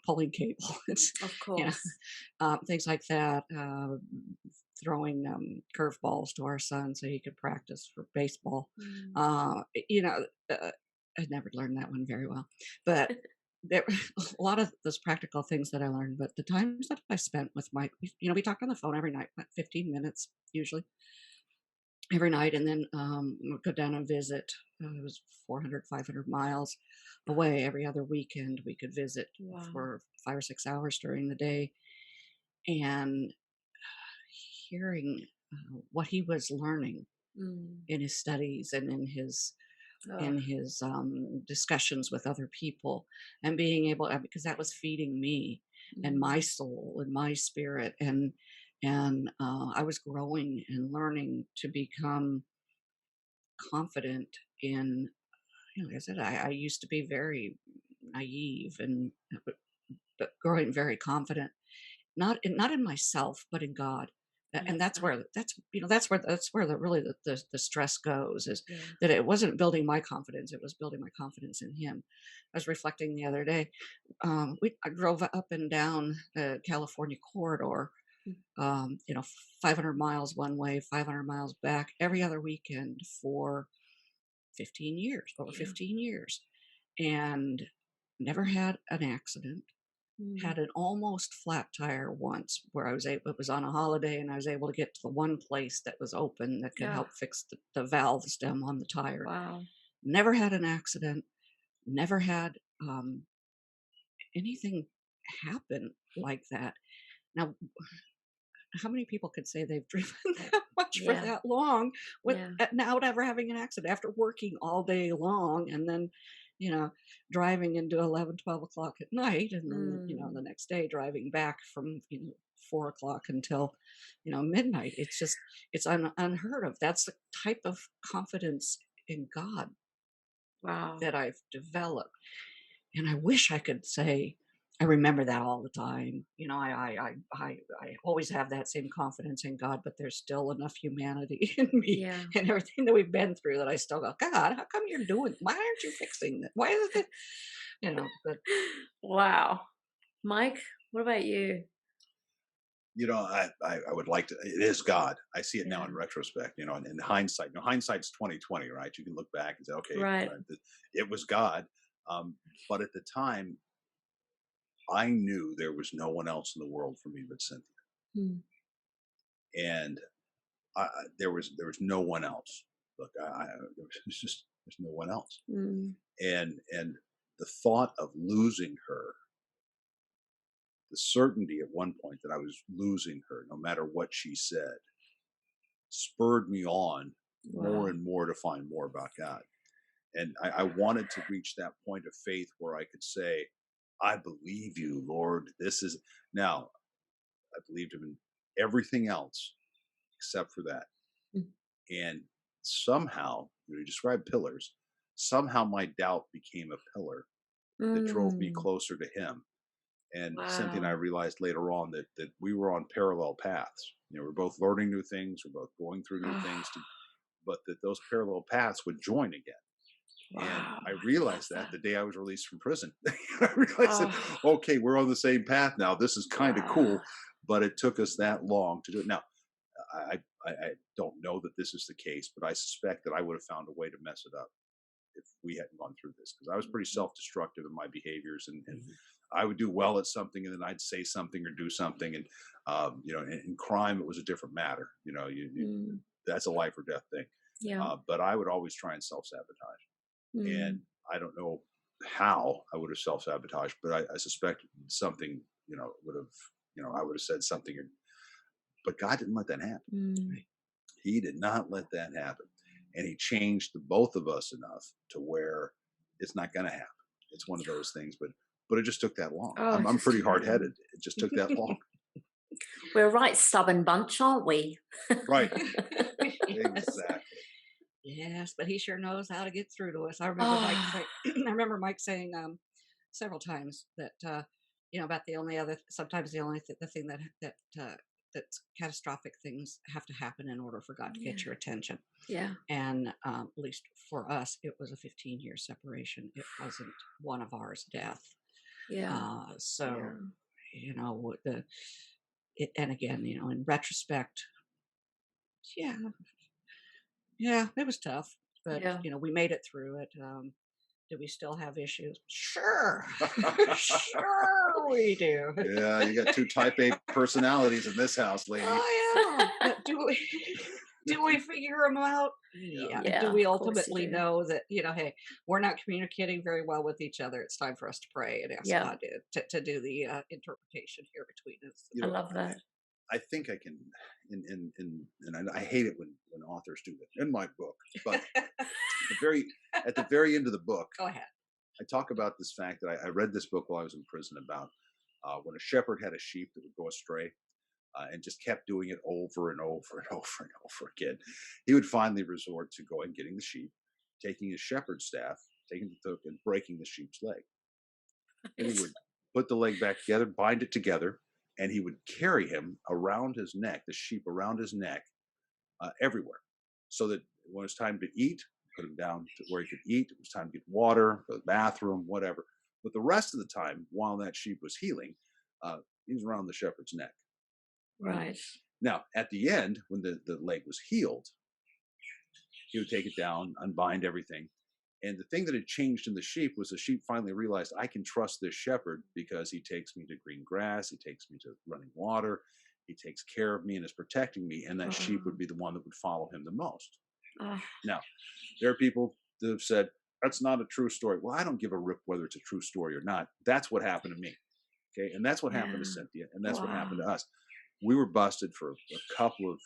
Speaker 3: pulling cable. It's,
Speaker 2: Of
Speaker 3: you know,
Speaker 2: course.
Speaker 3: things like that. Throwing curveballs to our son so he could practice for baseball.
Speaker 2: Mm.
Speaker 3: Uh, you know, I never learned that one very well, but there a lot of those practical things that I learned. But the times that I spent with Mike, we talked on the phone every night, about 15 minutes usually every night, and then we'd go down and visit. It was 400, 500 miles away. Every other weekend we could visit
Speaker 2: Wow.
Speaker 3: for 5 or 6 hours during the day, and hearing what he was learning
Speaker 2: Mm.
Speaker 3: in his studies and in his
Speaker 2: Oh,
Speaker 3: discussions with other people, and being able, because that was feeding me and my
Speaker 2: mm.
Speaker 3: soul and my spirit, and I was growing and learning to become confident in, like I said, I used to be very naive and but growing very confident, not in myself, but in God. And
Speaker 2: Love
Speaker 3: that's
Speaker 2: that.
Speaker 3: where that's where the stress goes, is
Speaker 2: Yeah.
Speaker 3: that it wasn't building my confidence, it was building my confidence in Him. I was reflecting the other day. I drove up and down the California corridor,
Speaker 2: Mm.
Speaker 3: um, you know, 500 miles one way, 500 miles back, every other weekend for 15 years, over
Speaker 2: Yeah.
Speaker 3: 15 years, and never had an accident.
Speaker 2: Mm.
Speaker 3: Had an almost flat tire once, where it was on a holiday, and I was able to get to the one place that was open that could
Speaker 2: Yeah.
Speaker 3: help fix the valve stem on the tire.
Speaker 2: Wow.
Speaker 3: Never had an accident, never had anything happen like that. Now, how many people could say they've driven that much for
Speaker 2: Yeah.
Speaker 3: that long
Speaker 2: Yeah.
Speaker 3: without ever having an accident, after working all day long, and then, you know, driving into 11, 12 o'clock at night, and then, the
Speaker 2: Mm.
Speaker 3: next day driving back from, 4 o'clock until, midnight. It's unheard of. That's the type of confidence in God
Speaker 2: Wow.
Speaker 3: that I've developed. And I wish I could say I remember that all the time. I always have that same confidence in God, but there's still enough humanity in me
Speaker 2: Yeah.
Speaker 3: and everything that we've been through that I still go, God, how come you're doing? Why aren't you fixing that? Why is it? But
Speaker 2: Wow. Mike, what about you?
Speaker 1: I would like to. It is God. I see it now
Speaker 2: Yeah.
Speaker 1: in retrospect. And in hindsight. Hindsight's 2020, right? You can look back and say, okay,
Speaker 2: Right.
Speaker 1: it was God. But at the time, I knew there was no one else in the world for me but Cynthia,
Speaker 2: Mm.
Speaker 1: and there was no one else. Look, there's no one else,
Speaker 2: Mm.
Speaker 1: and the thought of losing her, the certainty at one point that I was losing her, no matter what she said, spurred me on more
Speaker 2: Wow.
Speaker 1: and more to find more about God. And I wanted to reach that point of faith where I could say, I believe you, Lord. This is now, I believed him in everything else except for that.
Speaker 2: Mm.
Speaker 1: And somehow, when you describe pillars, somehow my doubt became a pillar that drove me
Speaker 2: Mm.
Speaker 1: closer to him. And Cynthia and I
Speaker 2: Wow.
Speaker 1: realized later on that we were on parallel paths. We're both learning new things, we're both going through new things, but that those parallel paths would join again. And
Speaker 2: Wow.
Speaker 1: I
Speaker 2: I love
Speaker 1: realized that
Speaker 2: that.
Speaker 1: the day I was released from prison. I realized that,
Speaker 2: Oh,
Speaker 1: okay, we're on the same path now. This is kind of
Speaker 2: wow.
Speaker 1: cool, but it took us that long to do it. Now, I don't know that this is the case, but I suspect that I would have found a way to mess it up if we hadn't gone through this, because I was pretty
Speaker 3: Mhm.
Speaker 1: self-destructive in my behaviors, and
Speaker 3: Mhm.
Speaker 1: I would do well at something and then I'd say something or do something, and in crime it was a different matter.
Speaker 2: Mm,
Speaker 1: That's a life or death thing.
Speaker 2: yeah.
Speaker 1: But I would always try and self-sabotage, and
Speaker 2: Mm,
Speaker 1: I don't know how I would have self-sabotaged, but I suspect something, would have, I would have said something, but God didn't let that happen.
Speaker 2: mm.
Speaker 3: Right.
Speaker 1: He did not let that happen. And he changed the both of us enough to where it's not going to happen. It's one of those things, but it just took that long.
Speaker 2: Oh,
Speaker 1: I'm
Speaker 2: it just
Speaker 1: pretty
Speaker 2: took that
Speaker 1: hard headed.
Speaker 2: long.
Speaker 1: It just took that long.
Speaker 2: We're a right stubborn bunch, aren't we?
Speaker 1: Right.
Speaker 3: Yes.
Speaker 1: Exactly.
Speaker 3: Yes, but he sure knows how to get through to us. I remember Mike
Speaker 2: Oh,
Speaker 3: saying, I remember Mike saying several times that about the only other sometimes the only the thing that's catastrophic things have to happen in order for God to
Speaker 2: yeah.
Speaker 3: get your attention.
Speaker 2: Yeah.
Speaker 3: And at least for us, it was a 15-year separation. It wasn't one of ours death.
Speaker 2: Yeah.
Speaker 3: So
Speaker 2: Yeah.
Speaker 3: and again, in retrospect, yeah, yeah, it was tough, but
Speaker 2: Yeah.
Speaker 3: we made it through it. Do we still have issues? Sure. Sure we do.
Speaker 1: Yeah, you got two type A personalities in this house, lady.
Speaker 3: Oh yeah. But do we figure them out?
Speaker 1: Yeah.
Speaker 3: Yeah. Do
Speaker 2: Yeah,
Speaker 3: we
Speaker 2: of course you
Speaker 3: ultimately
Speaker 2: do.
Speaker 3: know that, hey, we're not communicating very well with each other. It's time for us to pray and ask
Speaker 2: Yeah,
Speaker 3: God to do the interpretation here between us.
Speaker 1: You
Speaker 2: I
Speaker 1: know,
Speaker 2: love that.
Speaker 1: I think I can, and I hate it when authors do that in my book, but the very at the very end of the book,
Speaker 3: Go ahead.
Speaker 1: I talk about this fact that I read this book while I was in prison about when a shepherd had a sheep that would go astray, and just kept doing it over and over and over and over again. He would finally resort to going getting the sheep, taking his shepherd's staff, taking the hook and breaking the sheep's leg. Then he would put the leg back together, bind it together, and he would carry him around his neck, the sheep around his neck, everywhere, so that when it was time to eat, put him down to where he could eat. It was time to get water, go to the bathroom, whatever. But the rest of the time, while that sheep was healing, he was around the shepherd's neck. Right
Speaker 2: Right.
Speaker 1: now, at the end, when the leg was healed, he would take it down, unbind everything. And the thing that had changed in the sheep was the sheep finally realized I can trust this shepherd because he takes me to green grass, he takes me to running water, he takes care of me and is protecting me. And that sheep
Speaker 2: Oh,
Speaker 1: would be the one that would follow him the most.
Speaker 2: oh,
Speaker 1: Now, there are people that have said, that's not a true story. Well, I don't give a rip whether it's a true story or not. That's what happened to me. Okay. And that's what happened to
Speaker 2: yeah.
Speaker 1: Cynthia. And that's what
Speaker 2: Wow.
Speaker 1: happened to us. We were busted for a couple of,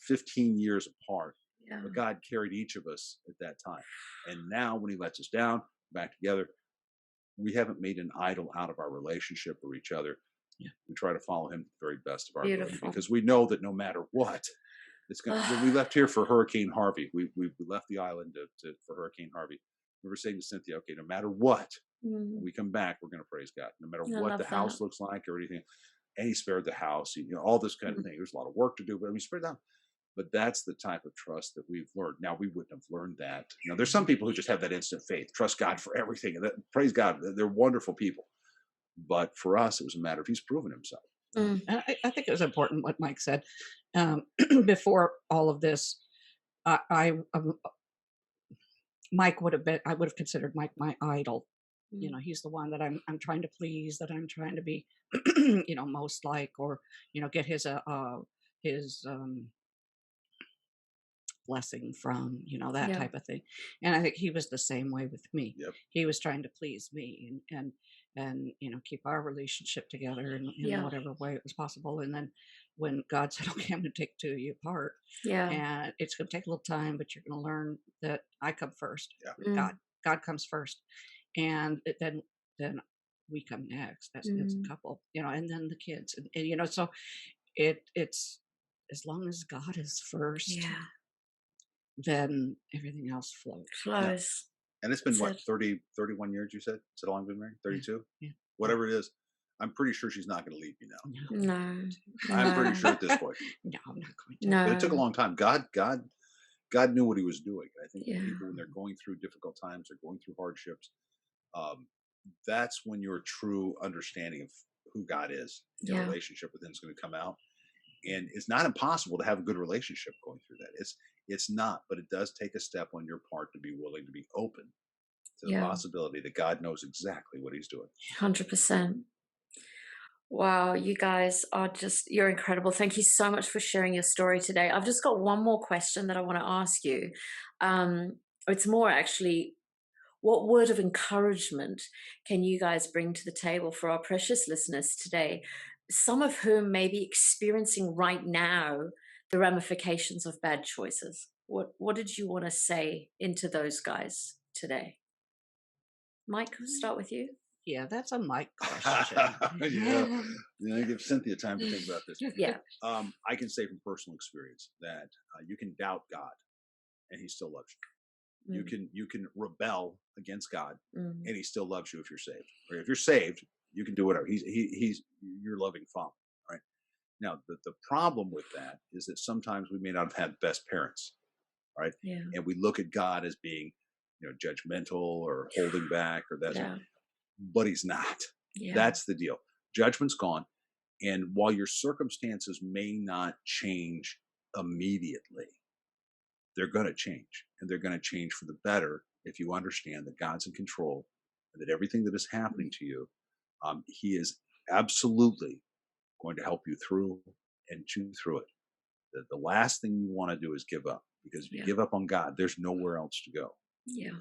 Speaker 1: 15 years apart,
Speaker 2: Yeah.
Speaker 1: but God carried each of us at that time. And now when he lets us down, back together, we haven't made an idol out of our relationship or each other.
Speaker 3: Yeah.
Speaker 1: We try to follow him to the very best of our ability
Speaker 2: Beautiful.
Speaker 1: because we know that no matter what, it's going to, when we left here for Hurricane Harvey, we left the island for Hurricane Harvey. We were saying to Cynthia, okay, no matter what, when
Speaker 2: Mm,
Speaker 1: we come back, we're going to praise God, no matter
Speaker 2: I
Speaker 1: what the
Speaker 2: love that.
Speaker 1: house looks like or anything. And he spared the house, all this kind of
Speaker 2: Mm,
Speaker 1: thing. There's a lot of work to do, but we spared that. But that's the type of trust that we've learned. Now, we wouldn't have learned that. There's some people who just have that instant faith, trust God for everything. And praise God, they're wonderful people. But for us, it was a matter of he's proven himself.
Speaker 3: Yeah.
Speaker 2: mm,
Speaker 3: And I think it was important what Mike said. Before all of this, I Mike would have been. I would have considered Mike my idol.
Speaker 2: mm.
Speaker 3: He's the one that I'm trying to please, that I'm trying to be, most like, or get his blessing from, that
Speaker 2: Yeah.
Speaker 3: type of thing. And I think he was the same way with me.
Speaker 1: Yep.
Speaker 3: He was trying to please me and keep our relationship together in
Speaker 2: Yeah.
Speaker 3: whatever way it was possible. And then when God said, okay, I'm going to take two of you apart,
Speaker 2: Yeah.
Speaker 3: and it's going to take a little time, but you're going to learn that I come first.
Speaker 1: Yeah.
Speaker 3: God,
Speaker 2: Mm,
Speaker 3: God comes first, and then we come next as a
Speaker 2: mm.
Speaker 3: couple, and then the kids, and so it's as long as God is first,
Speaker 2: Yeah.
Speaker 3: then everything else flows.
Speaker 1: Yeah.
Speaker 2: Flows.
Speaker 1: And it's been
Speaker 2: That's
Speaker 1: what,
Speaker 2: it.
Speaker 1: 31 years, you said? Is it how long been married?
Speaker 3: Yeah,
Speaker 1: 32?
Speaker 3: yeah, yeah.
Speaker 1: Whatever it is. I'm pretty sure she's not going to leave me now.
Speaker 3: No,
Speaker 2: No.
Speaker 1: I'm pretty
Speaker 2: No.
Speaker 1: sure at this point.
Speaker 3: no, I'm not going to.
Speaker 1: But it took a
Speaker 2: No.
Speaker 1: long time. God God knew what he was doing. I think
Speaker 2: Yeah.
Speaker 1: people, when they're going through difficult times or going through hardships, um, that's when your true understanding of who God is, your
Speaker 2: Yeah.
Speaker 1: relationship with him is going to come out. And it's not impossible to have a good relationship going through that. It's not, but it does take a step on your part to be willing to be open to the
Speaker 2: Yeah.
Speaker 1: possibility that God knows exactly what he's doing.
Speaker 2: 100%. Wow, you guys are you're incredible. Thank you so much for sharing your story today. I've just got one more question that I want to ask you. It's more actually, what word of encouragement can you guys bring to the table for our precious listeners today, some of whom may be experiencing right now the ramifications of bad choices? What did you want to say into those guys today? Mike, start with you.
Speaker 3: Yeah, that's a Mike question.
Speaker 1: Yeah, give Cynthia time to think about this.
Speaker 2: Yeah.
Speaker 1: I can say from personal experience that you can doubt God and he still loves you. You can rebel against God and he still loves you if you're saved. Or if you're saved, you can do whatever. He's your loving Father, right? Now the problem with that is that sometimes we may not have had best parents, right?
Speaker 2: Yeah.
Speaker 1: And we look at God as being, judgmental or holding back or that.
Speaker 2: Yeah.
Speaker 1: But he's not.
Speaker 2: Yeah.
Speaker 1: That's the deal. Judgment's gone. And while your circumstances may not change immediately, they're going to change. And they're going to change for the better if you understand that God's in control and that everything that is happening to you, he is absolutely going to help you through and chew through it. The last thing you want to do is give up, because if you give up on God, there's nowhere else to go.
Speaker 2: Yeah.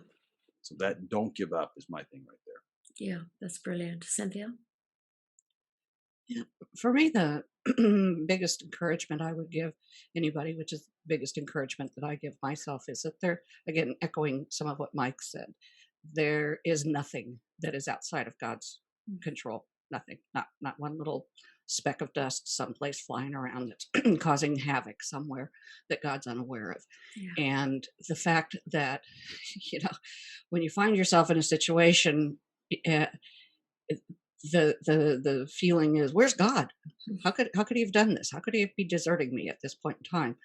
Speaker 1: So that don't give up is my thing right there.
Speaker 2: Yeah, that's brilliant. Cynthia?
Speaker 3: Yeah. For me, the biggest encouragement I would give anybody, which is the biggest encouragement that I give myself, is that again, echoing some of what Mike said, there is nothing that is outside of God's control. Nothing. Not one little speck of dust someplace flying around that's causing havoc somewhere that God's unaware of.
Speaker 2: Yeah.
Speaker 3: And the fact that, when you find yourself in a situation, the feeling is, where's God? How could he have done this? How could he be deserting me at this point in time?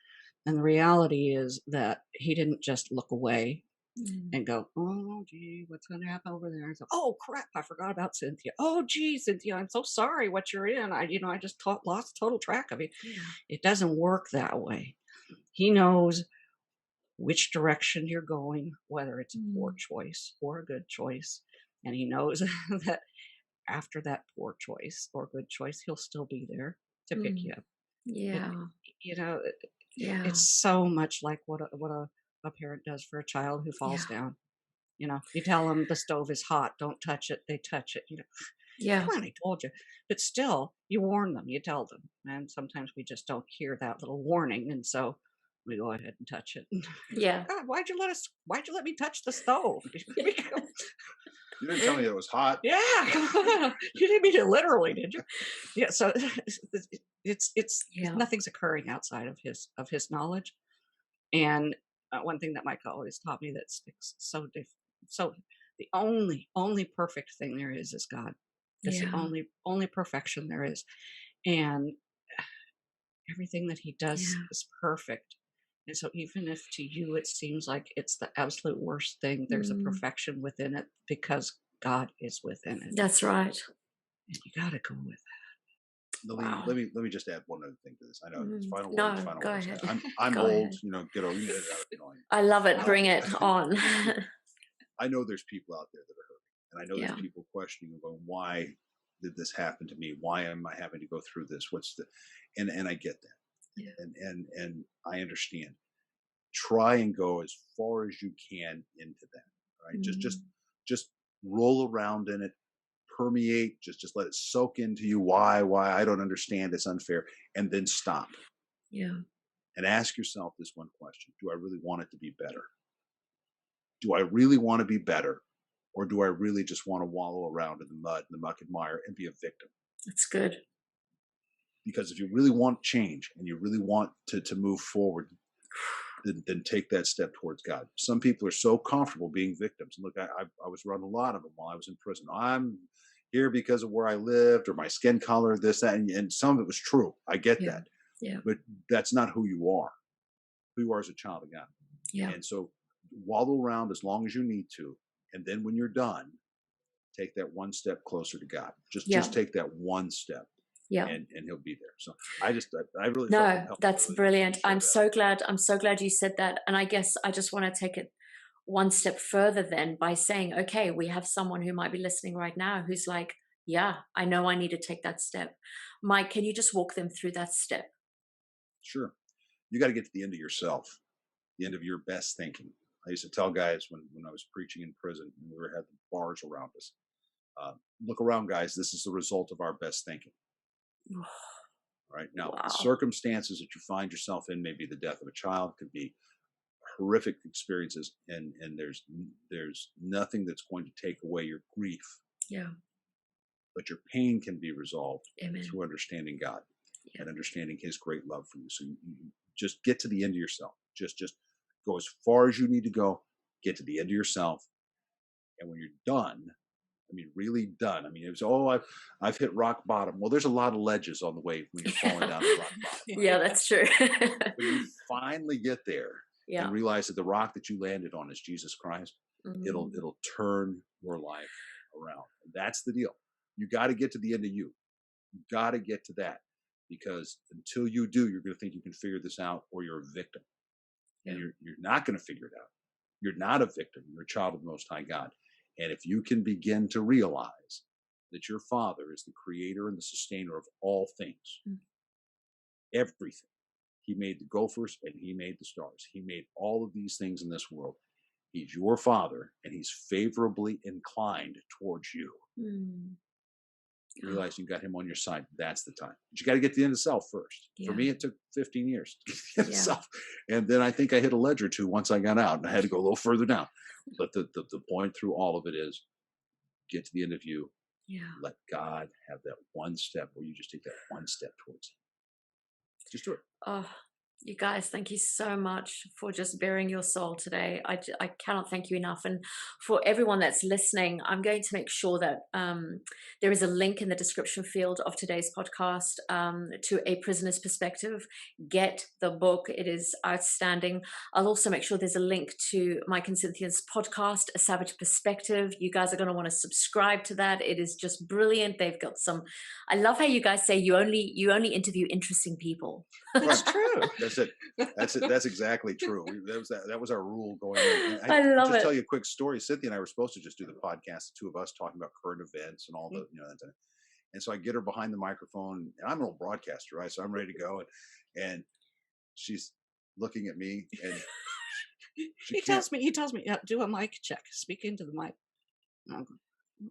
Speaker 3: And the reality is that he didn't just look away and go, oh gee, what's going to happen over there? So, oh crap, I forgot about Cynthia. Oh gee, Cynthia, I'm so sorry what you're in. I just lost total track of you. Yeah. It doesn't work that way. He knows which direction you're going, whether it's a poor choice or a good choice. And he knows that after that poor choice or good choice, he'll still be there to pick you up.
Speaker 2: Yeah.
Speaker 3: It's so much like what a parent does for a child who falls down. You tell them the stove is hot, don't touch it. They touch it.
Speaker 2: Yeah.
Speaker 3: Come on, I told you. But still, you warn them, you tell them. And sometimes we just don't hear that little warning. And so we go ahead and touch it.
Speaker 2: Yeah.
Speaker 3: God, why'd you let me touch the stove?
Speaker 1: You didn't tell me it was hot.
Speaker 3: Yeah, you didn't mean it literally, did you? Yeah. So it's nothing's occurring outside of his knowledge. And one thing that Mike always taught me that sticks so the only perfect thing there is God. It's the only perfection there is, and everything that he does is perfect. And so even if to you it seems like it's the absolute worst thing, there's a perfection within it because God is within it.
Speaker 2: That's right.
Speaker 3: And you got to go with that.
Speaker 1: Nalini,
Speaker 2: Wow.
Speaker 1: let me just add one other thing to this. I know it's final
Speaker 2: No,
Speaker 1: words. Final
Speaker 2: go
Speaker 1: words.
Speaker 2: ahead.
Speaker 1: I'm
Speaker 2: Go
Speaker 1: old.
Speaker 2: ahead.
Speaker 1: Get over.
Speaker 2: I love it. Bring it on.
Speaker 1: I know there's people out there that are hurting, and I know there's people questioning and going, "Why did this happen to me? Why am I having to go through this? And I get that. Yeah. And I understand. Try and go as far as you can into that. Right? Just roll around in it, permeate. Just let it soak into you. Why I don't understand. It's unfair, and then stop.
Speaker 2: Yeah.
Speaker 1: And ask yourself this one question: do I really want it to be better? Do I really want to be better, or do I really just want to wallow around in the mud, and the muck and mire, and be a victim?
Speaker 2: That's good.
Speaker 1: Because if you really want change and you really want to move forward, then take that step towards God. Some people are so comfortable being victims. And look, I was around a lot of them while I was in prison. I'm here because of where I lived or my skin color, this, that, and some of it was true. I get that.
Speaker 2: Yeah.
Speaker 1: But that's not who you are. Who you are as a child of God.
Speaker 2: Yeah.
Speaker 1: And so wallow around as long as you need to. And then when you're done, take that one step closer to God. Just take that one step.
Speaker 2: Yeah.
Speaker 1: And he'll be there. So I really felt
Speaker 2: No,
Speaker 1: compelled
Speaker 2: that's
Speaker 1: to really
Speaker 2: brilliant.
Speaker 1: share
Speaker 2: I'm
Speaker 1: that.
Speaker 2: so glad. I'm so glad you said that. And I guess I just want to take it one step further then by saying, okay, we have someone who might be listening right now who's like, yeah, I know I need to take that step. Mike, can you just walk them through that step?
Speaker 1: Sure. You got to get to the end of yourself, the end of your best thinking. I used to tell guys when I was preaching in prison and we were having bars around us, look around, guys. This is the result of our best thinking. Right now,
Speaker 2: Wow.
Speaker 1: the circumstances that you find yourself in, maybe the death of a child, could be horrific experiences, and there's nothing that's going to take away your grief.
Speaker 2: Yeah.
Speaker 1: But your pain can be resolved
Speaker 2: Amen.
Speaker 1: through understanding God and understanding His great love for you. So you just get to the end of yourself. Just go as far as you need to go. Get to the end of yourself, and when you're done, I mean, really done. I mean, it was, I've hit rock bottom. Well, there's a lot of ledges on the way when you're falling down to rock bottom.
Speaker 2: Yeah, that's true.
Speaker 1: When you finally get there and realize that the rock that you landed on is Jesus Christ, it'll turn your life around. And that's the deal. You got to get to the end of you. You got to get to that, because until you do, you're going to think you can figure this out, or you're a victim. And you're not going to figure it out. You're not a victim. You're a child of the Most High God. And if you can begin to realize that your Father is the creator and the sustainer of all things, everything. He made the gophers and He made the stars. He made all of these things in this world. He's your Father, and He's favorably inclined towards you. You realize you got Him on your side. That's the time. But you got to get to the end of self first. For me, it took 15 years to get to the end of self. And then I think I hit a ledge or two once I got out, and I had to go a little further down. But the point through all of it is, get to the end of you. Let God have that one step where you just take that one step towards Him. Just do it.
Speaker 2: Oh, you guys, thank you so much for just bearing your soul today. I cannot thank you enough. And for everyone that's listening, I'm going to make sure that there is a link in the description field of today's podcast to A Prisoner's Perspective. Get the book. It is outstanding. I'll also make sure there's a link to Mike and Cynthia's podcast, A Savage Perspective. You guys are going to want to subscribe to that. It is just brilliant. They've got some, I love how you guys say you only interview interesting people.
Speaker 3: That's true.
Speaker 1: That's it. That's exactly true. That was our rule going in.
Speaker 2: I love
Speaker 1: just
Speaker 2: it.
Speaker 1: tell you a quick story. Cynthia and I were supposed to just do the podcast, the two of us talking about current events and all the, and so I get her behind the microphone, and I'm an old broadcaster, right? So I'm ready to go. And she's looking at me, and
Speaker 3: he tells me, do a mic check, speak into the mic.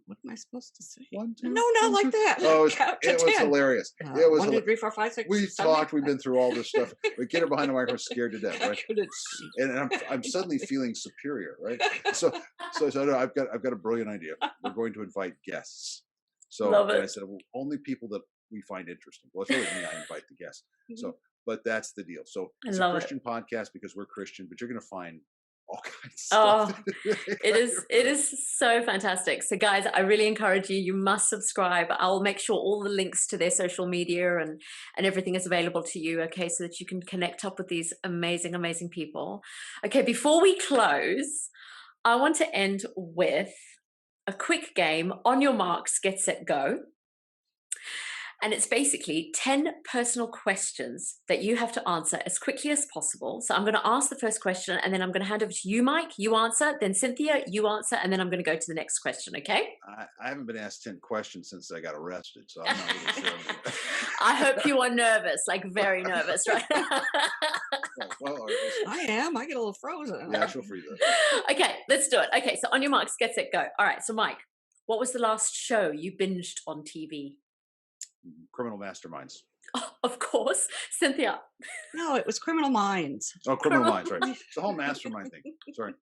Speaker 3: What am I supposed to say? No, not like that.
Speaker 1: Oh, it was hilarious. It was
Speaker 3: 1, 2, 3, 4, 5, 6.
Speaker 1: We talked. We've been through all this stuff. We get her behind the microphone, scared to death, right?
Speaker 3: couldn't see.
Speaker 1: And I'm suddenly feeling superior, right? So no, I've got a brilliant idea. We're going to invite guests. So and I said, well, only people that we find interesting. Well, it's really me. I invite the guests. So, but that's the deal. So it's a Christian podcast because we're Christian, but you're going to find all kinds of stuff.
Speaker 2: It is so fantastic. So guys, I really encourage you must subscribe. I'll make sure all the links to their social media and everything is available to you, okay, so that you can connect up with these amazing people. Okay, before we close, I want to end with a quick game. On your marks, get set, go. And it's basically 10 personal questions that you have to answer as quickly as possible. So I'm going to ask the first question, and then I'm going to hand over to you, Mike. You answer, then Cynthia, you answer, and then I'm going to go to the next question, okay?
Speaker 1: I haven't been asked 10 questions since I got arrested, so I'm not really sure.
Speaker 2: I hope you are nervous, like very nervous, right?
Speaker 1: Well,
Speaker 3: I am. I get a little frozen.
Speaker 1: Yeah, she'll freeze up.
Speaker 2: Okay, let's do it. Okay, so on your marks, get set, go. All right, so Mike, what was the last show you binged on TV?
Speaker 1: Criminal Masterminds.
Speaker 2: Oh, of course. Cynthia.
Speaker 3: No, it was Criminal Minds.
Speaker 1: Oh, Criminal Minds, right. It's the whole mastermind thing. Sorry.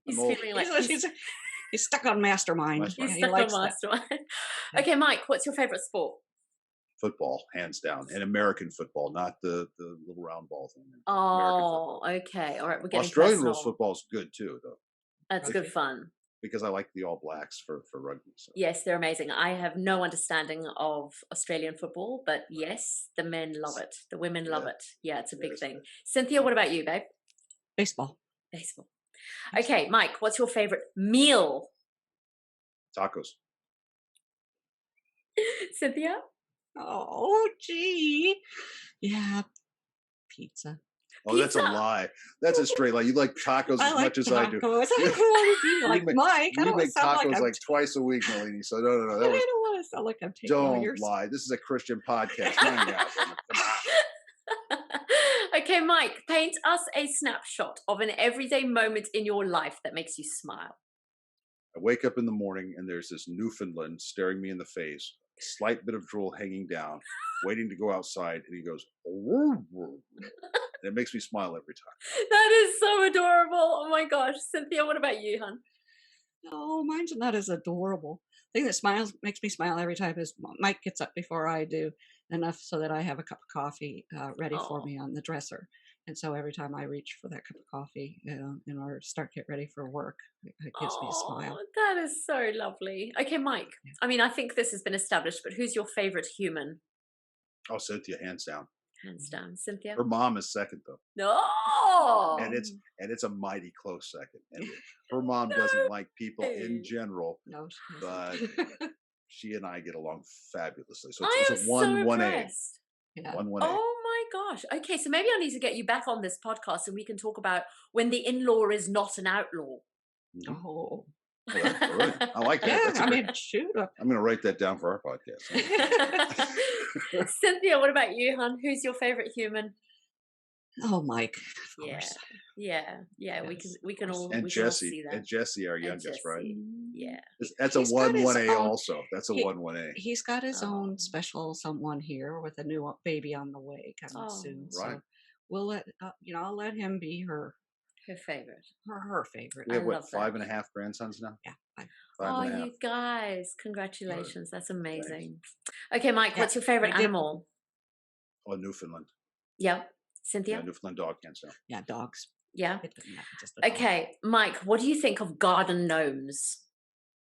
Speaker 2: He's feeling like
Speaker 3: he's stuck on Mastermind.
Speaker 2: He's stuck on Mastermind. Okay, Mike, what's your favorite sport?
Speaker 1: Football, hands down. And American football, not the little round ball thing.
Speaker 2: Oh, okay. All right, we're getting
Speaker 1: Australian
Speaker 2: personal.
Speaker 1: rules football is good too, though.
Speaker 2: That's good fun.
Speaker 1: Because I like the All Blacks for rugby. So.
Speaker 2: Yes, they're amazing. I have no understanding of Australian football, but yes, the men love it. The women love it. Yeah, it's a big thing. Cynthia, what about you, babe?
Speaker 3: Baseball.
Speaker 2: Baseball. Okay, Mike, what's your favorite meal?
Speaker 1: Tacos.
Speaker 2: Cynthia?
Speaker 3: Oh, gee. Yeah, pizza.
Speaker 1: Oh, that's a lie. That's a straight lie. You like tacos
Speaker 3: I
Speaker 1: as
Speaker 3: like
Speaker 1: much as I do.
Speaker 3: tacos. I don't want to be like Mike. I
Speaker 1: We
Speaker 3: don't want
Speaker 1: make
Speaker 3: to sound like
Speaker 1: tacos
Speaker 3: I'm.
Speaker 1: like twice a week, Nalini. So no.
Speaker 3: I
Speaker 1: That was,
Speaker 3: don't want to sound like I'm taking all
Speaker 1: don't
Speaker 3: your.
Speaker 1: lie. This is a Christian podcast. My God. Come on.
Speaker 2: Okay, Mike, paint us a snapshot of an everyday moment in your life that makes you smile.
Speaker 1: I wake up in the morning and there's this Newfoundland staring me in the face, slight bit of drool hanging down, waiting to go outside, and he goes, "Woo, woo." And it makes me smile every time.
Speaker 2: That is so adorable. Oh my gosh. Cynthia, what about you, hon?
Speaker 3: Oh, mine's not as adorable. The thing that makes me smile every time is Mike gets up before I do, enough so that I have a cup of coffee ready for me on the dresser. And so every time I reach for that cup of coffee in order to get ready for work, it gives me a smile.
Speaker 2: That is so lovely. Okay, Mike. I mean, I think this has been established, but who's your favorite human?
Speaker 1: Oh, Cynthia, hands down.
Speaker 2: Hands down. Cynthia?
Speaker 1: Her mom is second though.
Speaker 2: No.
Speaker 1: And it's a mighty close second. And her mom doesn't like people in general,
Speaker 3: No,
Speaker 1: but she and I get along fabulously. So
Speaker 2: I am
Speaker 1: it's a 1-1A.
Speaker 2: impressed.
Speaker 3: Yeah.
Speaker 1: 1-1A.
Speaker 2: Oh my gosh. Okay, so maybe I need to get you back on this podcast and we can talk about when the in-law is not an outlaw.
Speaker 1: Mhm.
Speaker 3: Oh.
Speaker 1: Well, that's brilliant. I like that.
Speaker 3: Yeah,
Speaker 1: That's
Speaker 3: I mean, shoot.
Speaker 1: I'm going to write that down for our podcast.
Speaker 2: Cynthia, what about you, hon? Who's your favorite human?
Speaker 3: Oh, Mike. Of course.
Speaker 2: Yeah.
Speaker 3: Yes,
Speaker 2: We can all
Speaker 1: And
Speaker 2: we can all
Speaker 1: Jesse,
Speaker 2: see that.
Speaker 1: and Jesse, our
Speaker 2: And
Speaker 1: youngest, right?
Speaker 2: Jesse, Yeah.
Speaker 1: That's a
Speaker 3: He's got his
Speaker 1: 1-1A
Speaker 3: own-
Speaker 1: also. That's a 1-1A.
Speaker 3: He's got his
Speaker 2: Oh.
Speaker 3: own special someone here with a new baby on the way coming soon.
Speaker 1: Right.
Speaker 3: So we'll let I'll let him be her
Speaker 2: favorite.
Speaker 3: her favorite.
Speaker 1: We have
Speaker 2: love that.
Speaker 1: 5.5 grandsons now?
Speaker 3: Yeah.
Speaker 2: Oh,
Speaker 1: 5.5.
Speaker 2: you guys, congratulations. That's amazing. Okay, Mike, what's your favorite
Speaker 3: we did-
Speaker 2: animal?
Speaker 1: Oh, Newfoundland.
Speaker 2: Yeah.
Speaker 1: Yeah,
Speaker 2: Cynthia?
Speaker 1: Newfoundland dog, hands down.
Speaker 3: Yeah, dogs.
Speaker 2: Yeah.
Speaker 3: It doesn't matter, just a dog.
Speaker 2: Okay, Mike, what do you think of garden gnomes?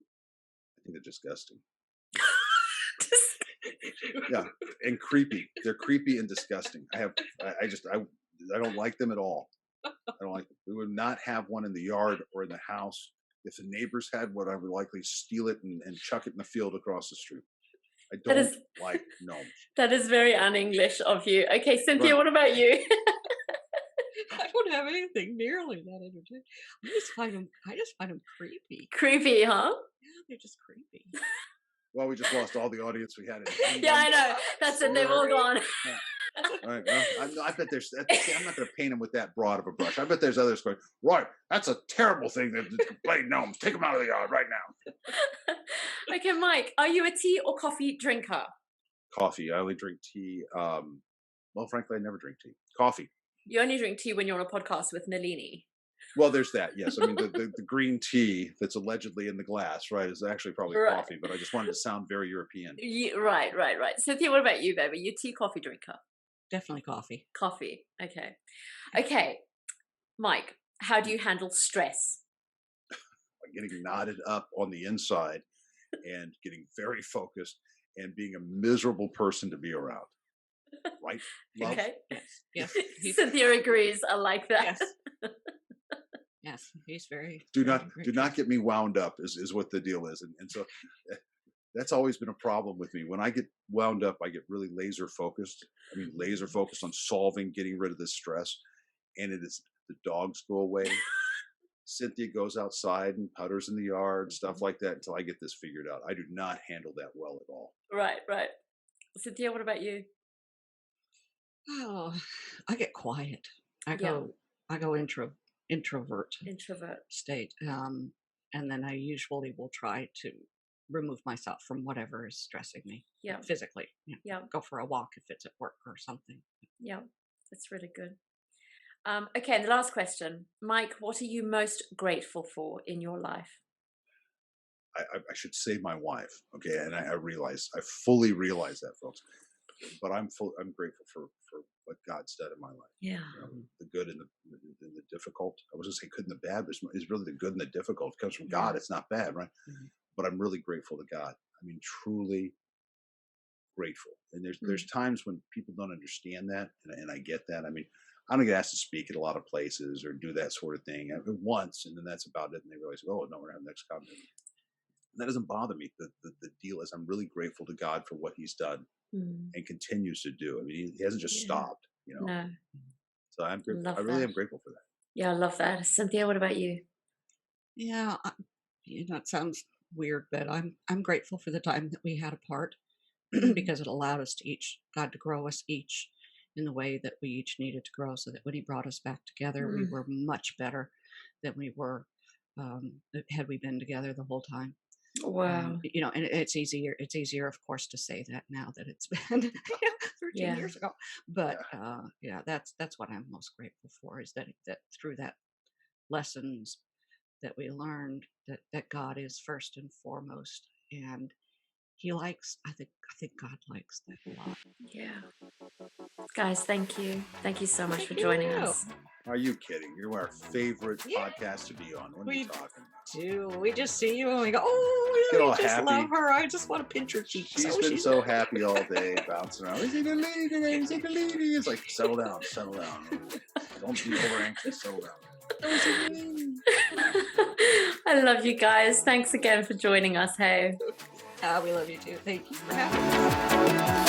Speaker 1: I think they're disgusting. Yeah, and creepy. They're creepy and disgusting. I don't like them at all. I don't like them. We would not have one in the yard or in the house. If the neighbors had one, I would likely steal it and chuck it in the field across the street. I don't like gnomes.
Speaker 3: That
Speaker 2: is very un-English of you. Okay, Cynthia,
Speaker 1: Right.
Speaker 2: what about you?
Speaker 3: I don't have anything nearly that entertaining. I just find them creepy.
Speaker 2: Creepy, huh?
Speaker 3: Yeah, they're just creepy.
Speaker 1: Well, we just lost all the audience we had.
Speaker 2: Yeah, I know. That's it. They've all gone.
Speaker 1: All right, well, I bet there's. I'm not going to paint them with that broad of a brush. I bet there's others going. Right, that's a terrible thing. That play gnomes. Take them out of the yard right now.
Speaker 2: Okay, Mike, are you a tea or coffee drinker?
Speaker 1: Coffee. I only drink tea. Well, frankly, I never drink tea. Coffee.
Speaker 2: You only drink tea when you're on a podcast with Nalini.
Speaker 1: Well, there's that. Yes, I mean the green tea that's allegedly in the glass, right, is actually probably coffee. But I just wanted to sound very European.
Speaker 2: Right. Cynthia, what about you, baby? You tea, coffee drinker?
Speaker 3: Definitely coffee.
Speaker 2: Coffee. Okay. Mike, how do you handle stress?
Speaker 1: Getting knotted up on the inside and getting very focused and being a miserable person to be around. Right? Love?
Speaker 2: Okay.
Speaker 3: Yes.
Speaker 2: Cynthia agrees. I like that.
Speaker 3: Yes. Yes, he's very.
Speaker 1: Do not get me wound up is what the deal is, and so that's always been a problem with me. When I get wound up, I get really laser focused. I mean, laser focused on getting rid of this stress, and it is the dogs go away. Cynthia goes outside and putters in the yard, stuff like that, until I get this figured out. I do not handle that well at all.
Speaker 2: Right. Cynthia, what about you?
Speaker 3: Oh, I get quiet. I go introvert state, and then I usually will try to remove myself from whatever is stressing me.
Speaker 2: Yeah.
Speaker 3: Physically.
Speaker 2: Yeah.
Speaker 3: Go for a walk if it's at work or something.
Speaker 2: Yeah, that's really good. Okay, and the last question, Mike, what are you most grateful for in your life?
Speaker 1: I should say my wife, okay, and I fully realize that, folks. But I'm grateful for what God's done in my life.
Speaker 2: Yeah.
Speaker 1: You know, the good and the difficult. I was going to say good and the bad, but it's really the good and the difficult. It comes from God. It's not bad, right? Mm-hmm. But I'm really grateful to God. I mean, truly grateful. And there's times when people don't understand that, and I get that. I mean, I don't get asked to speak at a lot of places or do that sort of thing once, and then that's about it. And they realize, oh no, we're having next conference. That doesn't bother me. The deal is, I'm really grateful to God for what He's done and continues to do. I mean, He hasn't just stopped, you know.
Speaker 2: No.
Speaker 1: So I'm grateful.
Speaker 2: Love
Speaker 1: I really
Speaker 2: that.
Speaker 1: am grateful for that.
Speaker 2: Yeah, I love that. Cynthia, what about you?
Speaker 3: Yeah, it sounds weird, but I'm grateful for the time that we had apart because it allowed us to God to grow us each in the way that we each needed to grow, so that when He brought us back together, we were much better than we were had we been together the whole time.
Speaker 2: Wow.
Speaker 3: You know, and it's easier, of course, to say that now that it's been 13 years ago. But yeah, that's what I'm most grateful for, is that through that lessons that we learned, that God is first and foremost, and He likes, I think God likes that a lot.
Speaker 2: Yeah. Guys, thank you. Thank you so much for joining us.
Speaker 1: Are you kidding? You're our favorite podcast to be on. What are you talking about?
Speaker 3: We just see you and we go, oh, I just love her. I just want to pinch her cheeks.
Speaker 1: She's been so happy all day, bouncing around. Is it a lady? Is it a lady? It's like, settle down. Don't be over anxious. Settle down.
Speaker 2: I love you guys. Thanks again for joining us. Hey.
Speaker 3: We love you too. Thank you for having us.